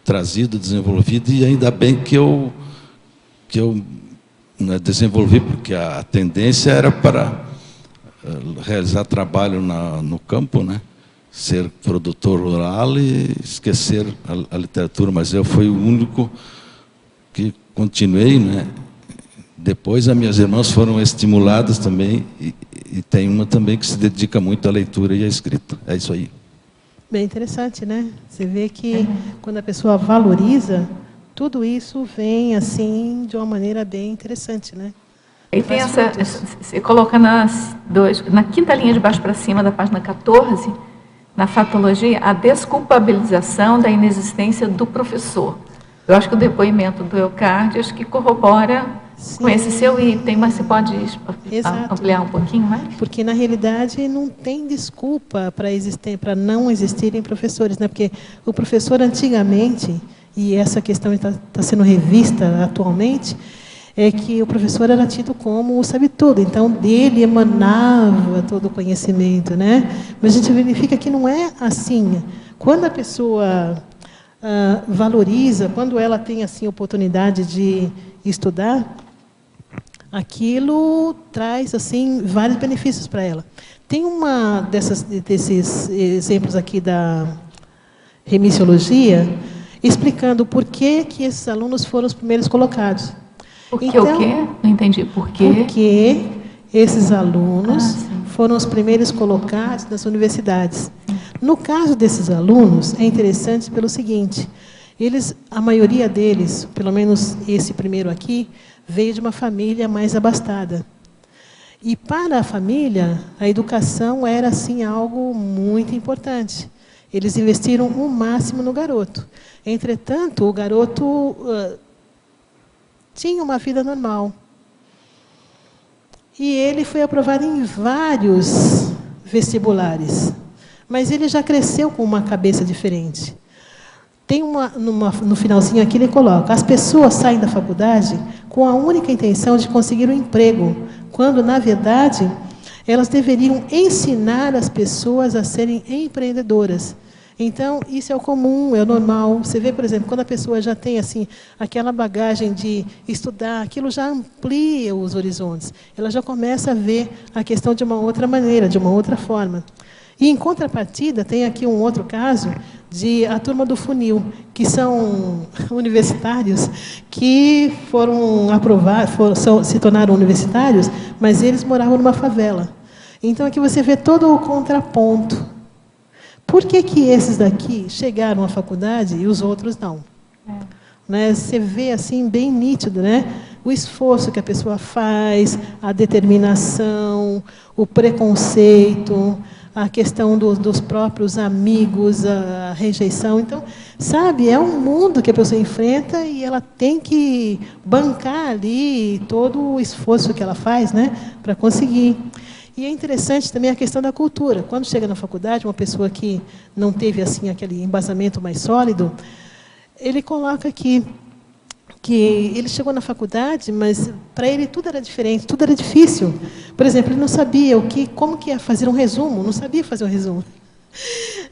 trazido, desenvolvido, e ainda bem que eu desenvolvi, porque a tendência era para realizar trabalho no campo, né? Ser produtor rural e esquecer a literatura, mas eu fui o único que continuei, né? Depois as minhas irmãs foram estimuladas também, e tem uma também que se dedica muito à leitura e à escrita. É isso aí. Bem interessante, né? Você vê que quando a pessoa valoriza, tudo isso vem assim de uma maneira bem interessante, né? E tem você coloca na quinta linha de baixo para cima da página 14, na fatologia, a desculpabilização da inexistência do professor. Eu acho que o depoimento do Eucardio acho que corrobora com esse seu item, mas você pode ampliar um pouquinho mais? Porque, na realidade, não tem desculpa para não existirem professores, né? Porque o professor, antigamente, e essa questão está sendo revista atualmente, é que o professor era tido como o sabe-tudo, então dele emanava todo o conhecimento, né? Mas a gente verifica que não é assim. Quando a pessoa valoriza, quando ela tem assim oportunidade de estudar, aquilo traz assim vários benefícios para ela. Tem uma desses exemplos aqui da remissiologia, explicando por que esses alunos foram os primeiros colocados. Por que então, o quê? Não entendi. Por quê? Porque esses alunos foram os primeiros colocados nas universidades. No caso desses alunos, é interessante pelo seguinte, a maioria deles, pelo menos esse primeiro aqui, veio de uma família mais abastada. E para a família, a educação era assim algo muito importante. Eles investiram o máximo no garoto. Entretanto, o garoto tinha uma vida normal. E ele foi aprovado em vários vestibulares. Mas ele já cresceu com uma cabeça diferente. Tem no finalzinho aqui ele coloca: as pessoas saem da faculdade com a única intenção de conseguir um emprego, quando, na verdade, elas deveriam ensinar as pessoas a serem empreendedoras. Então, isso é o comum, é o normal. Você vê, por exemplo, quando a pessoa já tem assim, aquela bagagem de estudar, aquilo já amplia os horizontes. Ela já começa a ver a questão de uma outra maneira, de uma outra forma. E, em contrapartida, tem aqui um outro caso de a turma do funil, que são universitários que foram aprovados, se tornaram universitários, mas eles moravam numa favela. Então, aqui você vê todo o contraponto. Por que esses daqui chegaram à faculdade e os outros não? Né? Você vê assim, bem nítido, né? O esforço que a pessoa faz, a determinação, o preconceito, a questão dos próprios amigos, a rejeição. Então, sabe, é um mundo que a pessoa enfrenta e ela tem que bancar ali todo o esforço que ela faz, né, para conseguir. E é interessante também a questão da cultura. Quando chega na faculdade, uma pessoa que não teve assim aquele embasamento mais sólido, ele coloca aqui que ele chegou na faculdade, mas para ele tudo era diferente, tudo era difícil. Por exemplo, ele não sabia como que é fazer um resumo, não sabia fazer um resumo.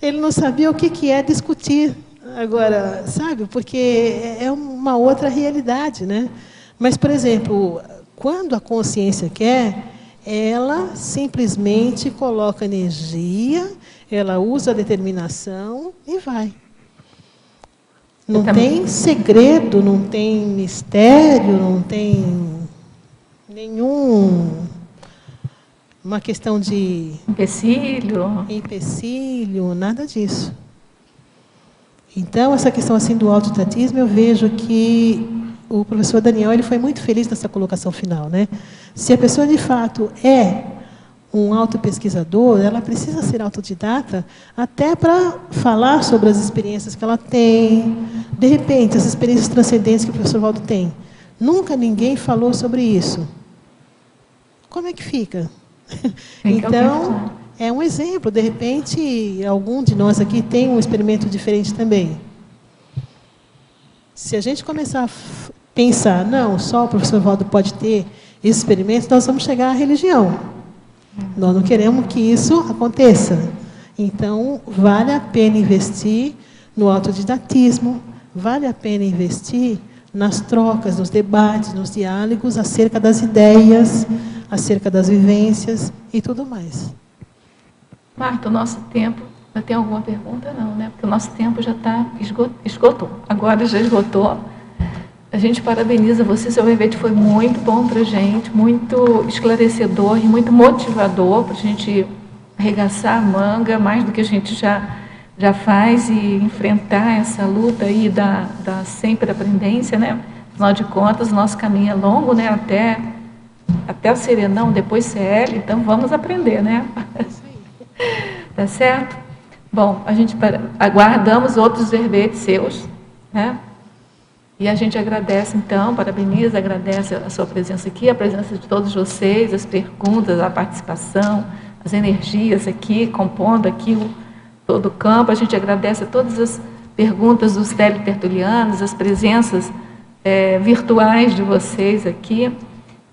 Ele não sabia o que é discutir. Agora, sabe, porque é uma outra realidade, né? Mas, por exemplo, quando a consciência quer, ela simplesmente coloca energia, ela usa a determinação e vai. Não tem segredo, não tem mistério, não tem uma questão de empecilho, nada disso. Então, essa questão assim do autodidatismo, eu vejo que o professor Daniel ele foi muito feliz nessa colocação final, né? Se a pessoa de fato é um autopesquisador, ela precisa ser autodidata até para falar sobre as experiências que ela tem, De repente, essas experiências transcendentes que o professor Valdo tem, nunca ninguém falou sobre isso. Como é que fica? Então, é um exemplo. De repente, algum de nós aqui tem um experimento diferente também. Se a gente começar a pensar, não, só o professor Valdo pode ter esse experimento, nós vamos chegar à religião. Nós não queremos que isso aconteça. Então, vale a pena investir no autodidatismo, vale a pena investir nas trocas, nos debates, nos diálogos acerca das ideias, acerca das vivências e tudo mais. Marta, o nosso tempo... Tem alguma pergunta? Não, né? Porque o nosso tempo já esgotou. Agora já esgotou. A gente parabeniza você, seu verbete foi muito bom para a gente, muito esclarecedor e muito motivador para a gente arregaçar a manga, mais do que a gente já faz, e enfrentar essa luta aí da sempre aprendência, né? Afinal de contas, o nosso caminho é longo, né? Até o Serenão, depois CL, então vamos aprender, né? Tá certo? Bom, a gente aguardamos outros verbetes seus, né? E a gente agradece, então, parabeniza, agradece a sua presença aqui, a presença de todos vocês, as perguntas, a participação, as energias aqui, compondo aqui todo o campo. A gente agradece a todas as perguntas dos teletertulianos, as presenças virtuais de vocês aqui.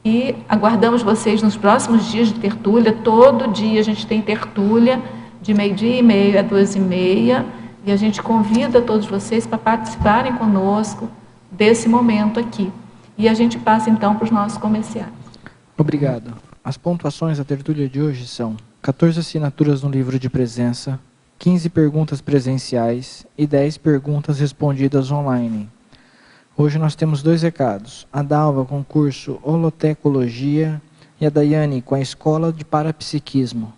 E aguardamos vocês nos próximos dias de tertúlia. Todo dia a gente tem tertúlia, de 12h30 a 2h30, e a gente convida todos vocês para participarem conosco desse momento aqui. E a gente passa, então, para os nossos comerciais. Obrigado. As pontuações da tertúlia de hoje são 14 assinaturas no livro de presença, 15 perguntas presenciais e 10 perguntas respondidas online. Hoje nós temos 2 recados. A Dalva com o curso Holotecologia e a Daiane com a Escola de Parapsiquismo.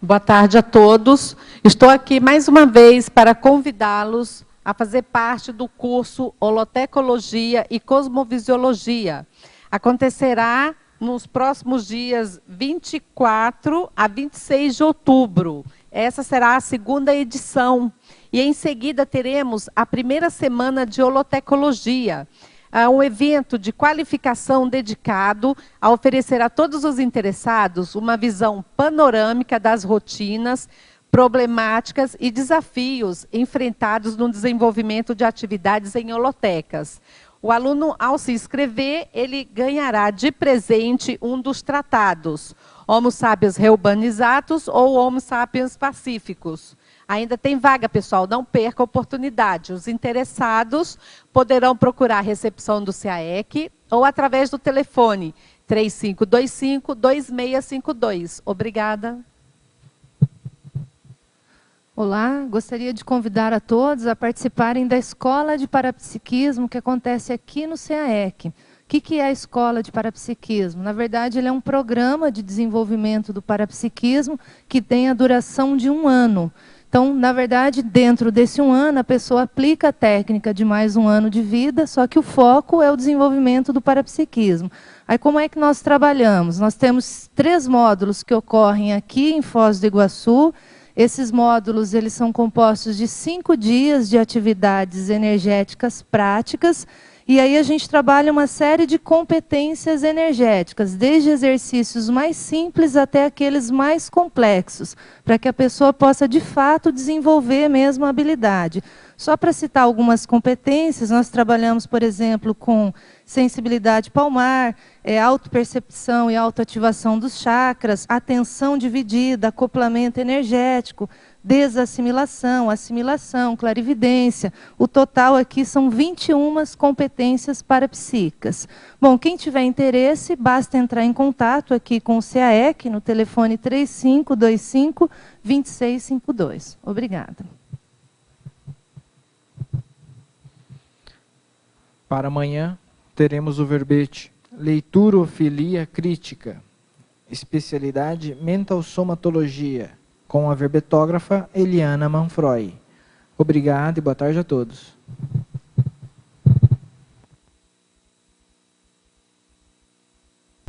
Boa tarde a todos. Estou aqui mais uma vez para convidá-los a fazer parte do curso Holotecologia e Cosmovisiologia. Acontecerá nos próximos dias 24 a 26 de outubro. Essa será a 2ª edição. E em seguida teremos a primeira semana de Holotecologia, um evento de qualificação dedicado a oferecer a todos os interessados uma visão panorâmica das rotinas, problemáticas e desafios enfrentados no desenvolvimento de atividades em holotecas. O aluno, ao se inscrever, ele ganhará de presente um dos tratados, Homo sapiens reubanizatus ou Homo sapiens pacíficos. Ainda tem vaga, pessoal, não perca a oportunidade. Os interessados poderão procurar a recepção do CAEC ou através do telefone 3525-2652. Obrigada. Olá, gostaria de convidar a todos a participarem da Escola de Parapsiquismo que acontece aqui no CAEC. O que é a Escola de Parapsiquismo? Na verdade, ele é um programa de desenvolvimento do parapsiquismo que tem a duração de 1 ano. Então, na verdade, dentro desse 1 ano, a pessoa aplica a técnica de mais 1 ano de vida, só que o foco é o desenvolvimento do parapsiquismo. Aí, como é que nós trabalhamos? Nós temos 3 módulos que ocorrem aqui em Foz do Iguaçu. Esses módulos eles são compostos de 5 dias de atividades energéticas práticas, e aí a gente trabalha uma série de competências energéticas, desde exercícios mais simples até aqueles mais complexos, para que a pessoa possa, de fato, desenvolver mesmo a habilidade. Só para citar algumas competências, nós trabalhamos, por exemplo, com sensibilidade palmar, autopercepção e autoativação dos chakras, atenção dividida, acoplamento energético, desassimilação, assimilação, clarividência. O total aqui são 21 competências parapsíquicas. Bom, quem tiver interesse, basta entrar em contato aqui com o CAEC no telefone 3525-2652. Obrigada. Para amanhã, teremos o verbete Leiturofilia Crítica, especialidade Mentalsomatologia, com a verbetógrafa Eliana Manfroy. Obrigado e boa tarde a todos.